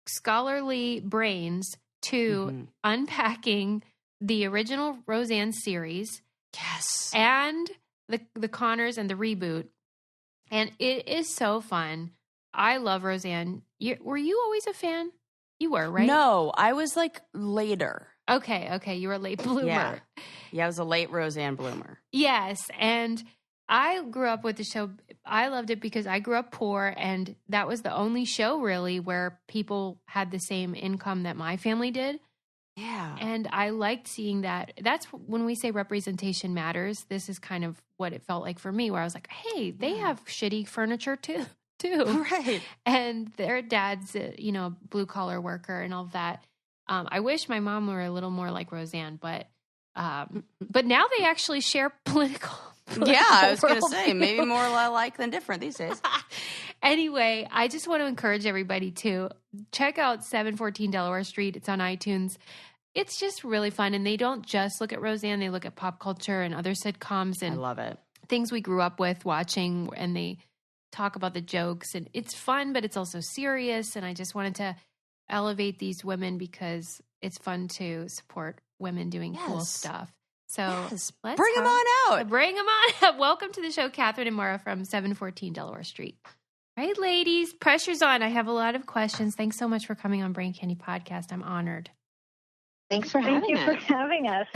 B: scholarly brains to unpacking the original Roseanne series.
A: Yes.
B: And the Connors and the reboot. And it is so fun. I love Roseanne. Were you always a fan? You were, right?
A: No, I was like later.
B: Okay. You were a late bloomer.
A: Yeah, I was a late Roseanne bloomer.
B: Yes. And I grew up with the show. I loved it because I grew up poor, and that was the only show really where people had the same income that my family did.
A: Yeah.
B: And I liked seeing that. That's when we say representation matters. This is kind of what it felt like for me, where I was like, hey, they have shitty furniture too.
A: Right.
B: And their dad's, blue collar worker and all of that. I wish my mom were a little more like Roseanne, but now they actually share political
A: yeah, I was going to say, maybe more alike than different these days.
B: Anyway, I just want to encourage everybody to check out 714 Delaware Street. It's on iTunes. It's just really fun. And they don't just look at Roseanne. They look at pop culture and other sitcoms and
A: I love it.
B: Things we grew up with watching, and they talk about the jokes. And it's fun, but it's also serious. And I just wanted to elevate these women because it's fun to support women doing cool stuff. So let's
A: bring them on out.
B: Bring them on. Welcome to the show, Catherine and Mara from 714 Delaware Street. All right, ladies, pressure's on. I have a lot of questions. Thanks so much for coming on Brain Candy Podcast. I'm honored.
C: Thanks for having us.
D: Thank you for having us.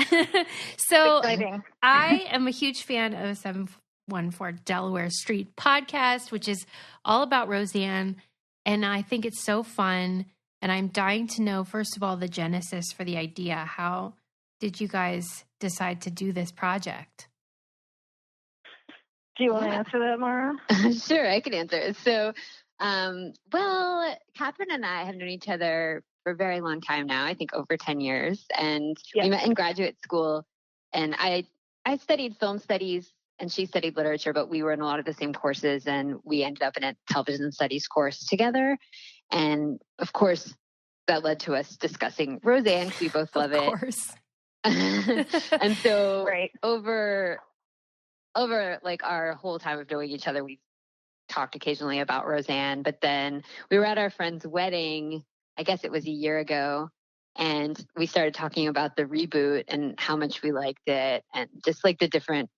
B: So
D: exciting.
B: I am a huge fan of 714 Delaware Street Podcast, which is all about Roseanne. And I think it's so fun. And I'm dying to know, first of all, the genesis for the idea. How did you guys decide to do this project?
D: Do you want to answer that, Mara?
C: Sure, I can answer it. So, Catherine and I have known each other for a very long time now, I think over 10 years. And we met in graduate school. And I studied film studies and she studied literature, but we were in a lot of the same courses. And we ended up in a television studies course together. And of course, that led to us discussing Roseanne because we both love it.
B: Of course.
C: And so over like our whole time of knowing each other, we talked occasionally about Roseanne, but then we were at our friend's wedding, I guess it was a year ago, and we started talking about the reboot and how much we liked it and just like the different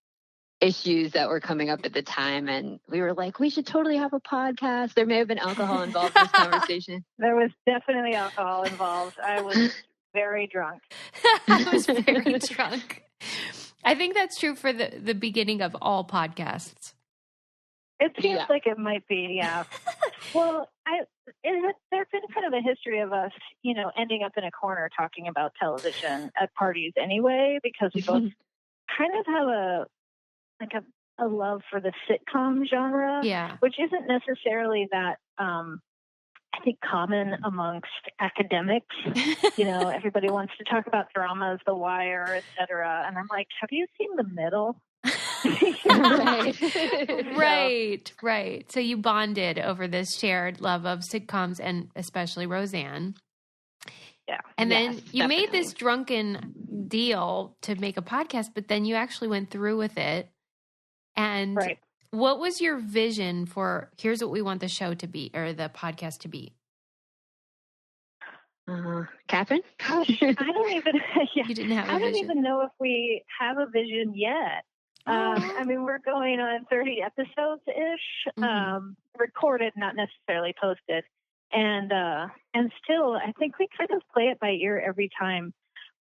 C: issues that were coming up at the time. And we were like, we should totally have a podcast. There may have been alcohol involved in this conversation.
D: There was definitely alcohol involved. I was very drunk.
B: I was very drunk. I think that's true for the beginning of all podcasts.
D: It seems like it might be, yeah. Well, there's been kind of a history of us, ending up in a corner talking about television at parties anyway, because we both kind of have a love for the sitcom genre, which isn't necessarily that, I think, common amongst academics. Everybody wants to talk about dramas, The Wire, et cetera. And I'm like, have you seen The Middle?
B: Right. So you bonded over this shared love of sitcoms and especially Roseanne.
D: Yeah.
B: And then you made this drunken deal to make a podcast, but then you actually went through with it. And what was your vision for, here's what we want the show to be, or the podcast to be?
C: Catherine?
D: Gosh, I don't even,
B: You didn't have a
D: I don't
B: vision.
D: even know if we have a vision yet. I mean, we're going on 30 episodes-ish, recorded, not necessarily posted. And still, I think we kind of play it by ear every time.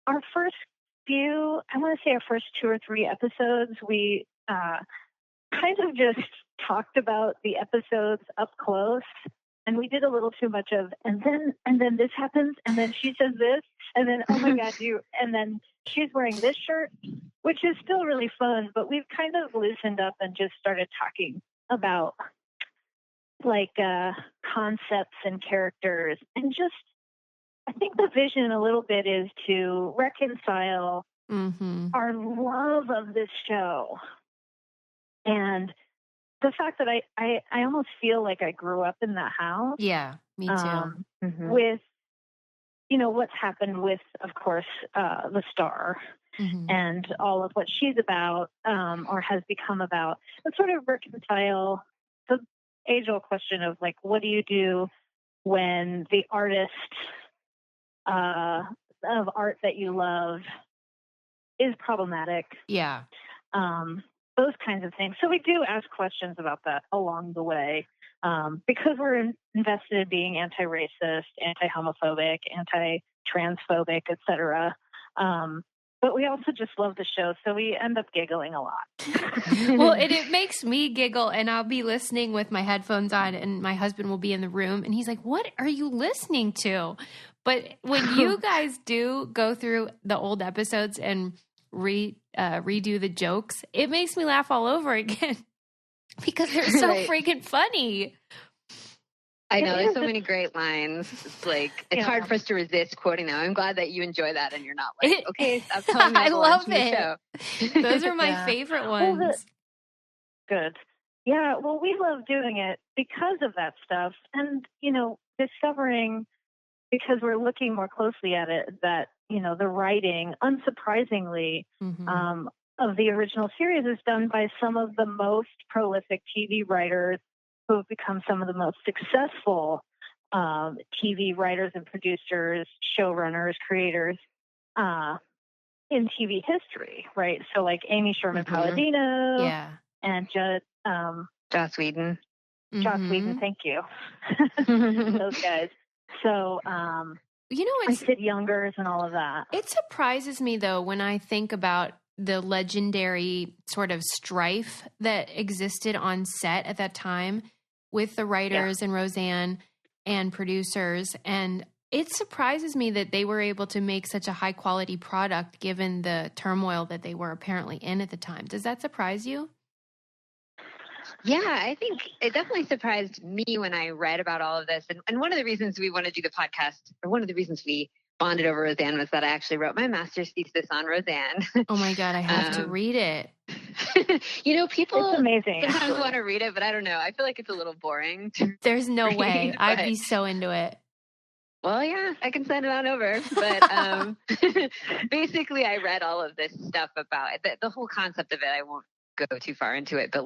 D: Our first few, I want to say our first 2 or 3 episodes, we kind of just talked about the episodes up close. And we did a little too much of, and then this happens, and then she says this, and then, oh my God, and then she's wearing this shirt, which is still really fun, but we've kind of loosened up and just started talking about like concepts and characters, and just, I think the vision a little bit is to reconcile our love of this show and the fact that I almost feel like I grew up in that house.
B: Yeah, me too.
D: With, what's happened with, of course, the star and all of what she's about or has become about, and sort of reconcile the age-old question of, like, what do you do when the artist of art that you love is problematic?
B: Yeah.
D: Those kinds of things. So we do ask questions about that along the way because we're invested in being anti-racist, anti-homophobic, anti-transphobic, etc. But we also just love the show, so we end up giggling a lot.
B: Well, it makes me giggle, and I'll be listening with my headphones on, and my husband will be in the room, and he's like, what are you listening to? But when you guys do go through the old episodes and redo the jokes, it makes me laugh all over again because they're so freaking funny.
C: I know, there's so many great lines. It's like, it's hard for us to resist quoting them. I'm glad that you enjoy that and you're not like, okay, stop telling me.
B: I love it.
C: Show.
B: Those are my favorite ones.
D: Well, good. Yeah, well, we love doing it because of that stuff. And, discovering, because we're looking more closely at it, that, the writing, unsurprisingly, of the original series is done by some of the most prolific TV writers who have become some of the most successful TV writers and producers, showrunners, creators in TV history, right? So like Amy Sherman Palladino and
C: Joss Whedon.
D: Joss Whedon, thank you. Those guys. So, and Sid Youngers and all of that.
B: It surprises me, though, when I think about the legendary sort of strife that existed on set at that time with the writers and Roseanne and producers. And it surprises me that they were able to make such a high quality product given the turmoil that they were apparently in at the time. Does that surprise you?
C: Yeah, I think it definitely surprised me when I read about all of this. And one of the reasons we want to do the podcast, or one of the reasons we bonded over Roseanne, was that I actually wrote my master's thesis on Roseanne.
B: Oh my God, I have to read it.
C: People
D: it's amazing,
C: sometimes want to read it, but I don't know. I feel like it's a little boring.
B: There's no way. I'd be so into it.
C: Well, yeah, I can send it on over. But basically, I read all of this stuff about it. The whole concept of it, I won't go too far into it, but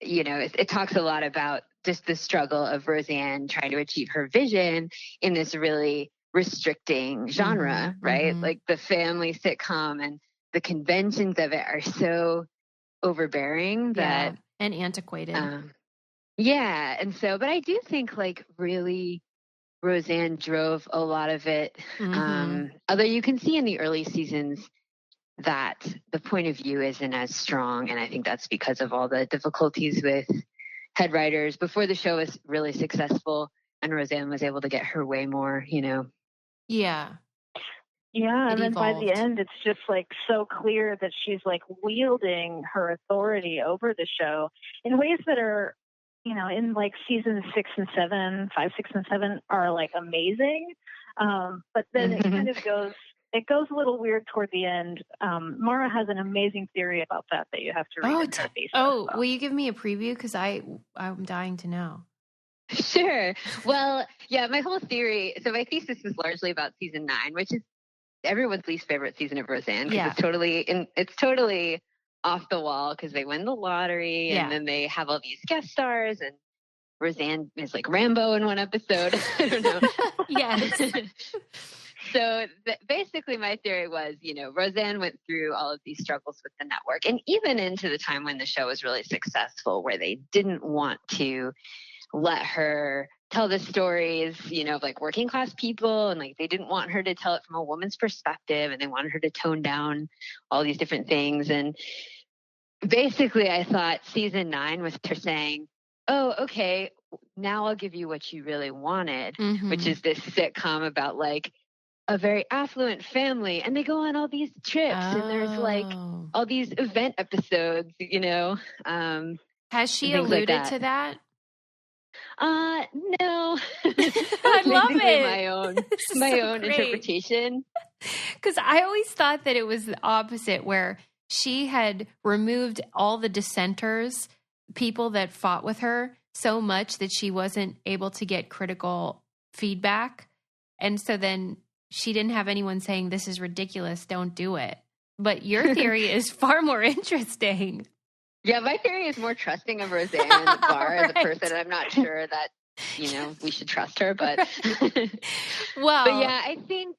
C: it talks a lot about just the struggle of Roseanne trying to achieve her vision in this really restricting genre, right? Like the family sitcom, and the conventions of it are so overbearing that
B: and antiquated.
C: And so, but I do think really Roseanne drove a lot of it. Although you can see in the early seasons that the point of view isn't as strong. And I think that's because of all the difficulties with head writers before the show was really successful and Roseanne was able to get her way more,
B: Yeah.
D: Yeah. And then by the end, it's just so clear that she's wielding her authority over the show in ways that are, in seasons 6 and 7, 5, 6, and 7 are amazing. But then it kind of goes it goes a little weird toward the end. Mara has an amazing theory about that you have to read in her thesis.
B: Will you give me a preview? Because I'm dying to know.
C: Sure. Well, yeah, my whole theory. So my thesis is largely about season 9, which is everyone's least favorite season of Roseanne.
B: Yeah.
C: It's totally off the wall because they win the lottery and then they have all these guest stars and Roseanne is like Rambo in one episode. I don't know.
B: Yes.
C: So basically my theory was, Roseanne went through all of these struggles with the network and even into the time when the show was really successful where they didn't want to let her tell the stories, of like working class people and like they didn't want her to tell it from a woman's perspective and they wanted her to tone down all these different things. And basically I thought season 9 was her saying, oh, okay, now I'll give you what you really wanted, which is this sitcom about like a very affluent family. And they go on all these trips and there's like all these event episodes,
B: Has she alluded to that?
C: No.
B: I love it.
C: My own interpretation.
B: Because I always thought that it was the opposite, where she had removed all the dissenters, people that fought with her so much that she wasn't able to get critical feedback. And so then she didn't have anyone saying, this is ridiculous, don't do it. But your theory is far more interesting.
C: Yeah, my theory is more trusting of Roseanne Barr as a person. I'm not sure that, we should trust her, but
B: well,
C: but yeah, I think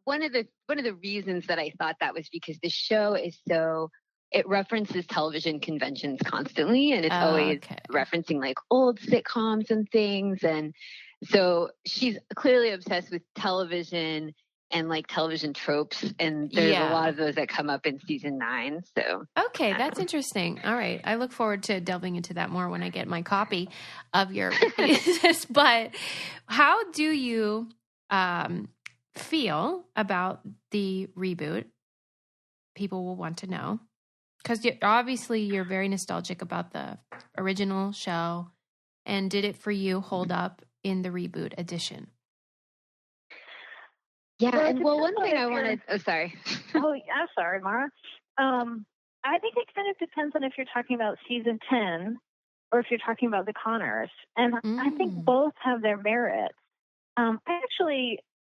C: one of the reasons that I thought that was because the show is it references television conventions constantly, and it's always referencing like old sitcoms and things, and so she's clearly obsessed with television and like television tropes, and there's a lot of those that come up in season 9. So
B: okay, that's interesting. All right, I look forward to delving into that more when I get my copy of your thesis. But how do you feel about the reboot? People will want to know because obviously you're very nostalgic about the original show, and did it for you hold up in the reboot edition?
C: Yeah, and one thing I wanted... Oh, sorry.
D: Sorry, Mara. I think it kind of depends on if you're talking about season 10 or if you're talking about the Connors. And I think both have their merits.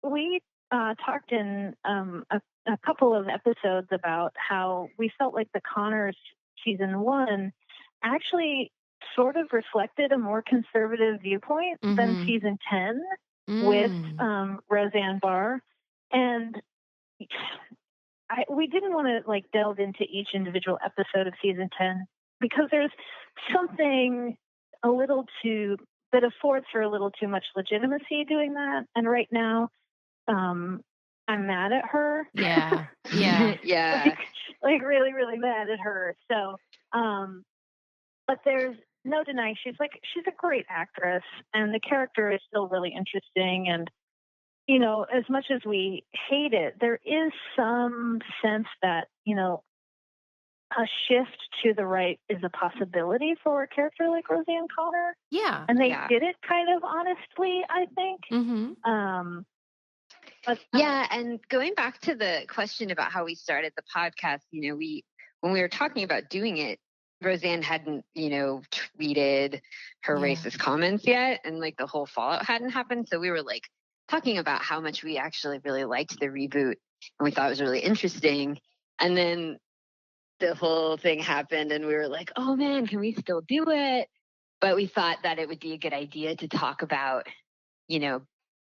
D: We talked in a couple of episodes about how we felt like the Connors season 1 actually sort of reflected a more conservative viewpoint than season 10 with Roseanne Barr. And we didn't want to like delve into each individual episode of season 10 because there's something that affords her a little too much legitimacy doing that. And right now, I'm mad at her.
B: Yeah.
D: like really, really mad at her. So, but there's no denying she's a great actress, and the character is still really interesting. And as much as we hate it, there is some sense that, a shift to the right is a possibility for a character like Roseanne Connor.
B: Yeah.
D: And they did it kind of honestly, I think.
C: And going back to the question about how we started the podcast, when we were talking about doing it, Roseanne hadn't, tweeted her racist comments yet, and like the whole fallout hadn't happened. So we were like talking about how much we actually really liked the reboot and we thought it was really interesting. And then the whole thing happened and we were like, oh man, can we still do it? But we thought that it would be a good idea to talk about,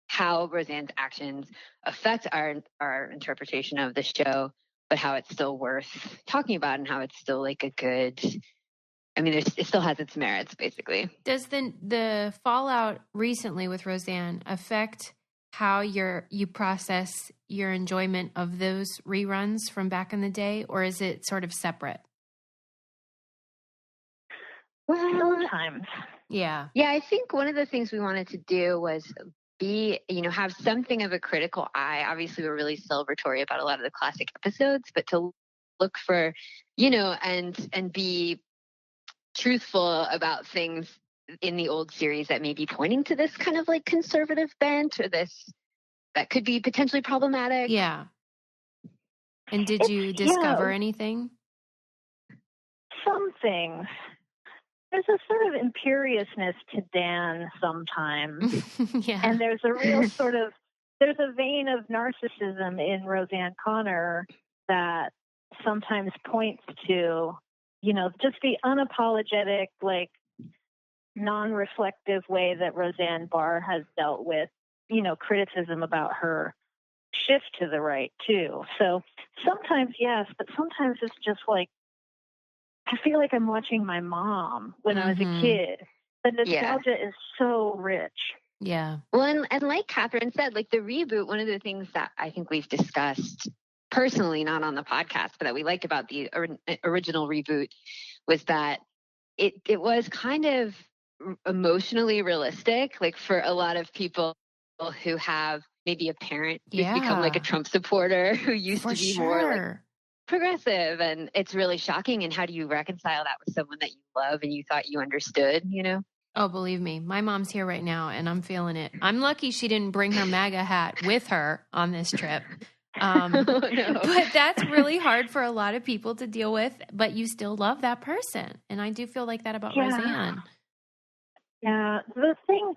C: how Roseanne's actions affect our interpretation of the show, but how it's still worth talking about and how it's still like a good, it still has its merits, basically.
B: Does the fallout recently with Roseanne affect how you process your enjoyment of those reruns from back in the day, or is it sort of separate?
D: Well, sometimes.
B: Yeah.
C: Yeah, I think one of the things we wanted to do was have something of a critical eye. Obviously, we're really celebratory about a lot of the classic episodes, but to look for, and be truthful about things in the old series that may be pointing to this kind of like conservative bent or this that could be potentially problematic.
B: Yeah. And did you discover anything?
D: Some things. There's a sort of imperiousness to Dan sometimes.
B: Yeah.
D: And there's a real there's a vein of narcissism in Roseanne Connor that sometimes points to, just the unapologetic, like, non-reflective way that Roseanne Barr has dealt with, criticism about her shift to the right too. So sometimes yes, but sometimes it's just like, I feel like I'm watching my mom when I was a kid. The nostalgia is so rich.
B: Yeah.
C: Well, and like Catherine said, like the reboot, one of the things that I think we've discussed personally, not on the podcast, but that we liked about the original reboot was that it was kind of emotionally realistic, like for a lot of people who have maybe a parent who's become like a Trump supporter who used to be more like progressive, and it's really shocking. And how do you reconcile that with someone that you love and you thought you understood,
B: Oh, believe me, my mom's here right now and I'm feeling it. I'm lucky she didn't bring her MAGA hat with her on this trip.
C: No.
B: But that's really hard for a lot of people to deal with, but you still love that person. And I do feel like that about Roseanne.
D: Yeah. The thing,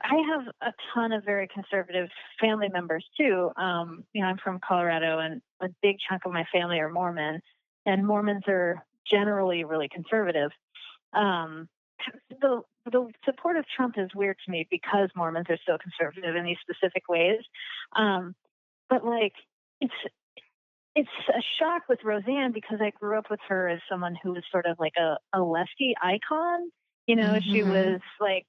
D: I have a ton of very conservative family members too. I'm from Colorado and a big chunk of my family are Mormon, and Mormons are generally really conservative. The support of Trump is weird to me because Mormons are so conservative in these specific ways. But like, it's a shock with Roseanne because I grew up with her as someone who was sort of like a lefty icon. She was like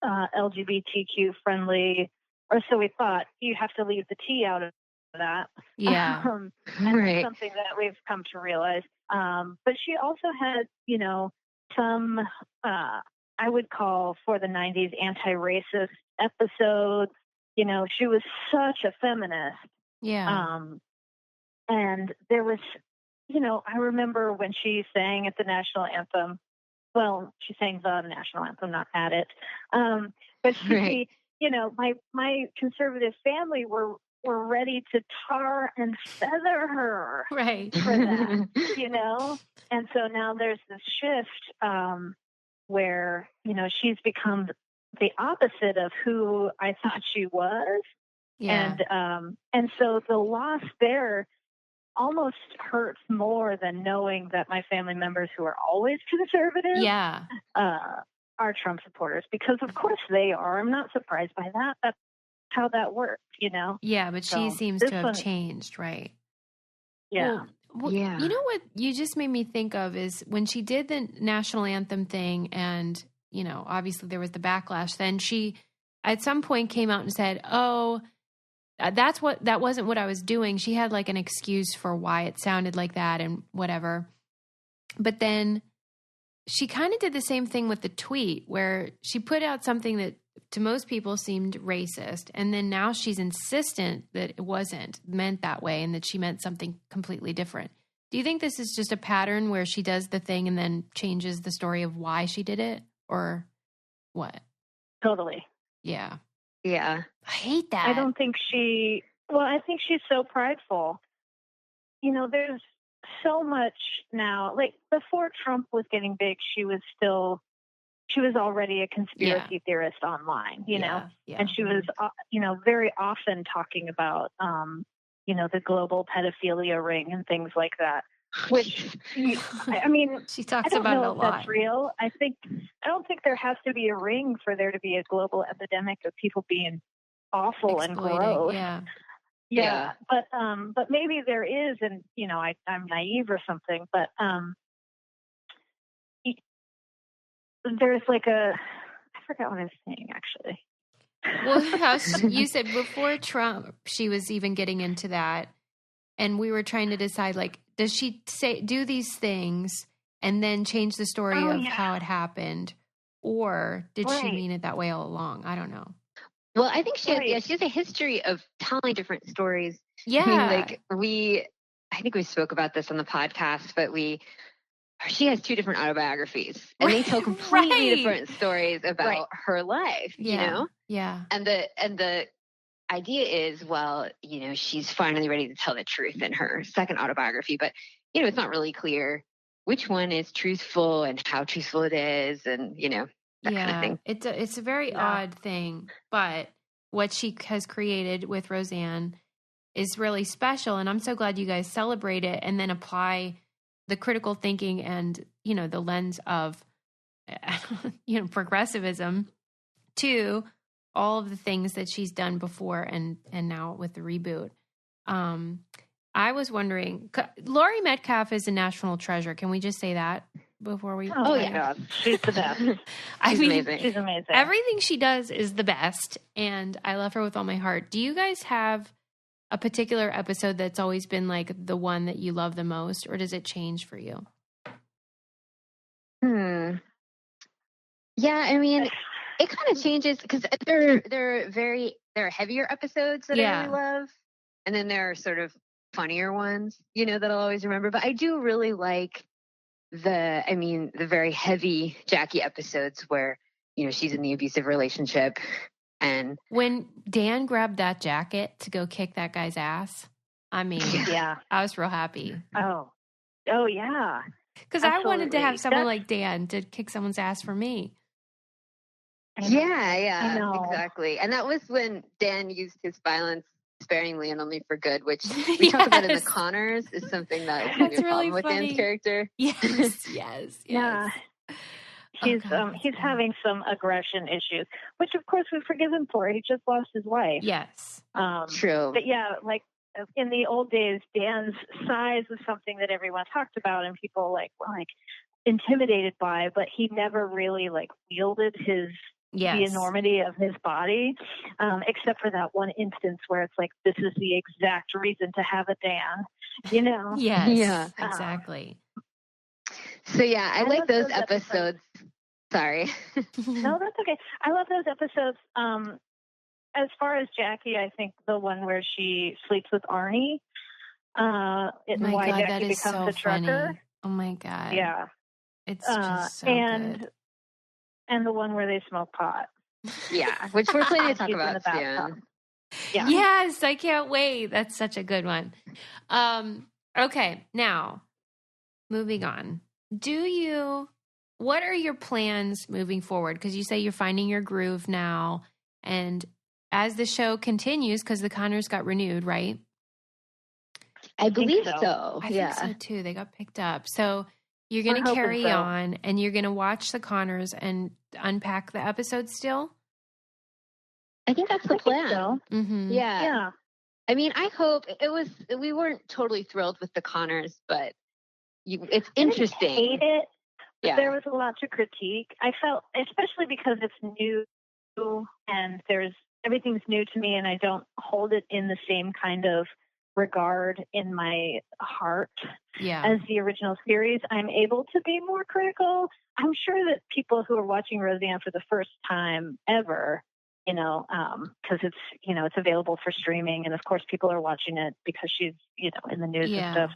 D: LGBTQ friendly, or so we thought. You have to leave the T out of that.
B: Yeah.
D: And that's something that we've come to realize. But she also had, some, I would call for the 90s anti-racist episodes. She was such a feminist.
B: Yeah.
D: And there was, I remember when she sang at the national anthem. Well, she sang the national anthem, not at it. But she, my conservative family were ready to tar and feather her
B: for
D: that, And so now there's this shift where, she's become the opposite of who I thought she was.
B: Yeah.
D: And so the loss there almost hurts more than knowing that my family members who are always conservative are Trump supporters, because of course they are. I'm not surprised by that. That's how that works,
B: Yeah, but she seems to have changed, right?
D: Yeah.
B: Well, you know what you just made me think of is when she did the national anthem thing, and, obviously there was the backlash. Then she at some point came out and said, oh, that wasn't what I was doing. She had like an excuse for why it sounded like that and whatever. But then she kind of did the same thing with the tweet where she put out something that to most people seemed racist. And then now she's insistent that it wasn't meant that way and that she meant something completely different. Do you think this is just a pattern where she does the thing and then changes the story of why she did it, or what?
D: Totally.
B: Yeah.
C: Yeah.
B: I hate that.
D: I think she's so prideful. There's so much now. Like before Trump was getting big, she was already a conspiracy theorist online, and she was, very often talking about, the global pedophilia ring and things like that, which, I mean,
B: she talks about it a lot.
D: That's real. I don't think there has to be a ring for there to be a global epidemic of people being awful and gross. Yeah. But maybe there is, and I'm naive or something, but there's like I forgot what I was saying actually.
B: Well, you said before Trump, she was even getting into that, and we were trying to decide, like, does she do these things and then change the story of how it happened, or did she mean it that way all along? I don't know.
C: Well, I think she has a history of telling different stories.
B: Yeah.
C: I mean, I think we spoke about this on the podcast, but she has two different autobiographies, and they tell completely different stories about her life,
B: Yeah.
C: And I idea is, well, she's finally ready to tell the truth in her second autobiography, but, it's not really clear which one is truthful and how truthful it is, and, that kind of thing.
B: It's a very odd thing, but what she has created with Roseanne is really special, and I'm so glad you guys celebrate it and then apply the critical thinking and, the lens of, progressivism to all of the things that she's done before and now with the reboot. I was wondering, Laurie Metcalf is a national treasure. Can we just say that before we?
D: Oh my God, she's the best.
C: Amazing.
D: She's amazing.
B: Everything she does is the best, and I love her with all my heart. Do you guys have a particular episode that's always been like the one that you love the most, or does it change for you?
C: Yeah, I mean, it kind of changes because there are heavier episodes that I really love, and then there are sort of funnier ones, that I'll always remember. But I do really like the very heavy Jackie episodes where, she's in the abusive relationship. And
B: when Dan grabbed that jacket to go kick that guy's ass, I was real happy.
D: Oh yeah.
B: Because I wanted to have someone like Dan to kick someone's ass for me.
C: Yeah, exactly. And that was when Dan used his violence sparingly and only for good, which we talk about in the Connors is something that is a
B: really
C: problem with
B: funny.
C: Dan's character.
B: Yes.
D: Yeah. He's having some aggression issues, which of course we forgive him for. He just lost his wife.
B: Yes.
C: True.
D: But yeah, like in the old days, Dan's size was something that everyone talked about and people were intimidated by, but he never really wielded the enormity of his body, except for that one instance where it's this is the exact reason to have a Dan,
B: Yes. Yeah. Exactly.
C: So yeah, I like those episodes. Sorry.
D: No, that's okay. I love those episodes. As far as Jackie, I think the one where she sleeps with Arnie, why
B: God,
D: Jackie becomes a trucker.
B: Funny. Oh my God.
D: Yeah.
B: It's just so good.
D: And the one where they smoke pot.
C: Yeah, which we're planning to talk about soon.
D: Yeah.
B: Yes, I can't wait. That's such a good one. Okay, now, moving on. What are your plans moving forward? Because you say you're finding your groove now. And as the show continues, because the Connors got renewed, right?
C: I believe so.
B: I think so too. They got picked up. So you're going to carry on and you're going to watch the Connors and unpack the episodes still?
C: I think that's the plan.
D: So.
B: Mm-hmm.
C: Yeah. I mean, I hope we weren't totally thrilled with the Connors, but it's interesting.
D: I hate it.
C: Yeah.
D: There was a lot to critique. I felt, especially because it's new and everything's new to me and I don't hold it in the same kind of regard in my heart as the original series. I'm able to be more critical. I'm sure that people who are watching Roseanne for the first time ever, because it's available for streaming, and of course people are watching it because she's in the news and stuff,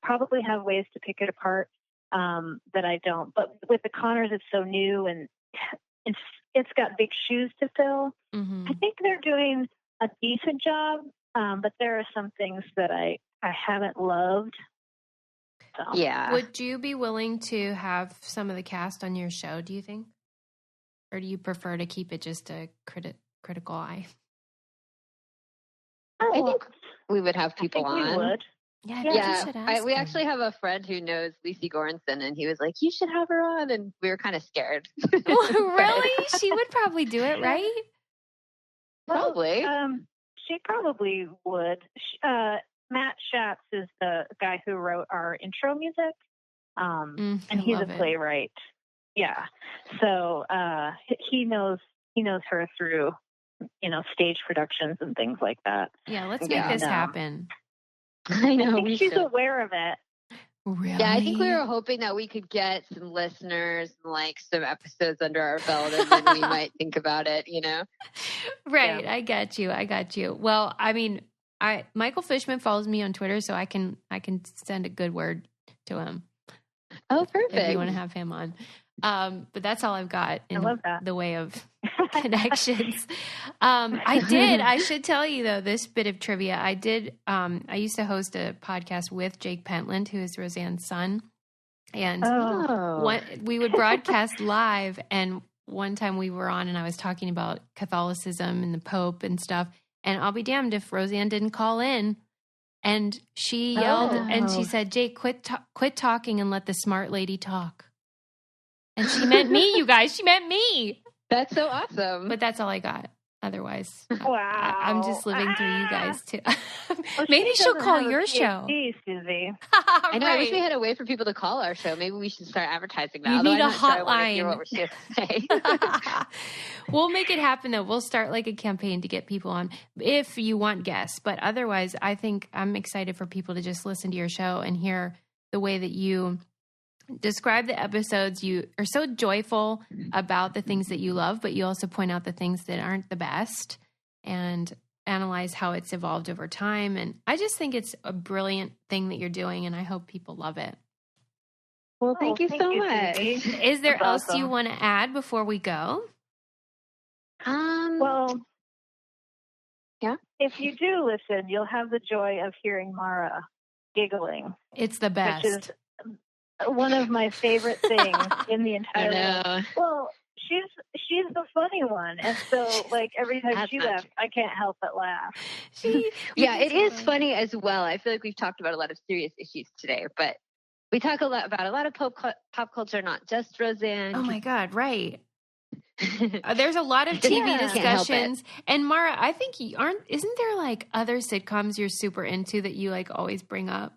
D: probably have ways to pick it apart that I don't. But with the Connors, it's so new and it's got big shoes to fill.
B: Mm-hmm.
D: I think they're doing a decent job. But there are some things that I haven't loved. So.
C: Yeah.
B: Would you be willing to have some of the cast on your show, do you think? Or do you prefer to keep it just a critical eye?
C: I think we would have people on.
D: We would.
B: Yeah, I think you should ask
C: we actually have a friend who knows Lacey Goranson, and he was like, you should have her on. And we were kind of scared.
B: Really? She would probably do it, right?
C: Probably.
D: She probably would. Matt Schatz is the guy who wrote our intro music, and he's a playwright. Yeah, so he knows her through stage productions and things like that.
B: Yeah, let's make this happen.
C: I know.
D: I think she's aware of it.
B: Really?
C: Yeah, I think we were hoping that we could get some listeners and some episodes under our belt, and then we might think about it,
B: Right. Yeah. I got you. Well, I mean, Michael Fishman follows me on Twitter, so I can send a good word to him.
C: Oh, perfect.
B: If you want to have him on. But that's all I've got in the way of connections. I should tell you though, this bit of trivia, I used to host a podcast with Jake Pentland, who is Roseanne's son. And we would broadcast live. And one time we were on and I was talking about Catholicism and the Pope and stuff. And I'll be damned if Roseanne didn't call in. And she yelled and she said, Jake, quit talking and let the smart lady talk. And she meant me, you guys. She meant me.
C: That's so awesome.
B: But that's all I got. Otherwise,
D: wow.
B: I'm just living through you guys too.
D: Well,
B: Maybe she'll call your show.
D: Susie.
C: I know. I wish we had a way for people to call our show. Maybe we should start advertising that.
B: You need a hotline.
C: Sure I want to hear what we're supposed to say.
B: We'll make it happen though. We'll start like a campaign to get people on if you want guests. But otherwise, I think I'm excited for people to just listen to your show and hear the way that you describe the episodes. You are so joyful about the things that you love, but you also point out the things that aren't the best and analyze how it's evolved over time. And I just think it's a brilliant thing that you're doing, and I hope people love it.
C: Well, thank you so much.
B: Is there else you want to add before we go?
D: Well,
C: yeah.
D: If you do listen, you'll have the joy of hearing Mara giggling.
B: It's the best.
D: Which is one of my favorite things in the entire world. Well, she's the funny one, and so like every time she laughs, I can't help but laugh.
C: It is funny as well. I feel like we've talked about a lot of serious issues today, but we talk a lot about a lot of pop culture, not just Roseanne.
B: Oh my God, right. There's a lot of TV discussions, and Mara, I think isn't there like other sitcoms you're super into that you like always bring up?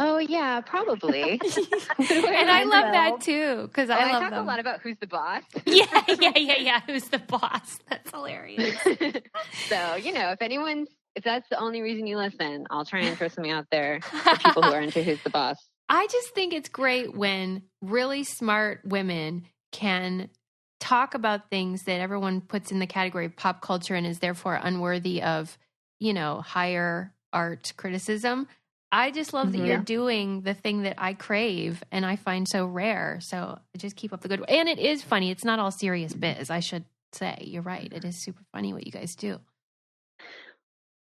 C: Oh yeah, probably.
B: And I love that too because I love
C: talk
B: them.
C: a lot about Who's the Boss.
B: Yeah. Who's the boss? That's hilarious.
C: So if that's the only reason you listen, I'll try and throw something out there for people who are into Who's the Boss.
B: I just think it's great when really smart women can talk about things that everyone puts in the category of pop culture and is therefore unworthy of, higher art criticism. I just love that you're doing the thing that I crave and I find so rare. So just keep up the good work. And it is funny. It's not all serious biz, I should say. You're right. It is super funny what you guys do.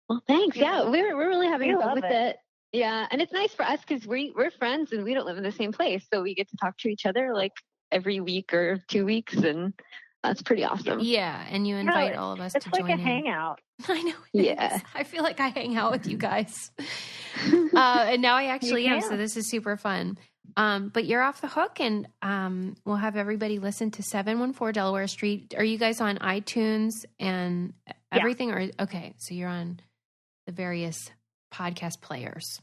C: Well, thanks. Yeah, we're really having fun with it. Yeah, and it's nice for us because we're friends and we don't live in the same place. So we get to talk to each other like every week or 2 weeks, and that's pretty awesome.
B: Yeah, and you invite all of us to join in.
D: It's like a hangout.
B: I know. Is. I feel like I hang out with you guys. And now I actually am, so this is super fun. But you're off the hook, and we'll have everybody listen to 714 Delaware Street. Are you guys on iTunes and everything? Or okay, so you're on the various podcast players.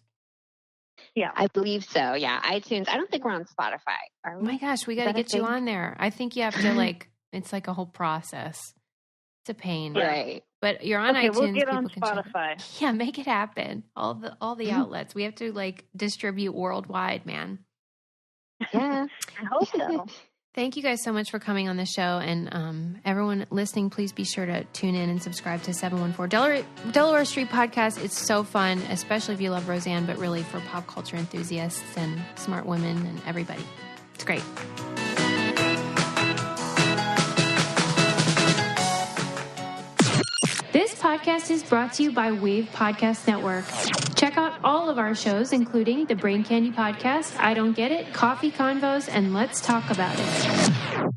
D: Yeah,
C: I believe so. Yeah, iTunes. I don't think we're on Spotify. Are we?
B: Oh my gosh, we got to get you on there. I think you have to it's like a whole process. It's a pain,
C: right?
B: But you're on iTunes.
D: We'll get on Spotify.
B: Yeah, make it happen. All the outlets. We have to distribute worldwide, man.
C: Yeah,
D: I hope so.
B: Thank you guys so much for coming on the show. And everyone listening, please be sure to tune in and subscribe to 714 Delaware Street Podcast. It's so fun, especially if you love Roseanne, but really for pop culture enthusiasts and smart women and everybody. It's great. This podcast is brought to you by Wave Podcast Network. Check out all of our shows, including the Brain Candy Podcast, I Don't Get It, Coffee Convos, and Let's Talk About It.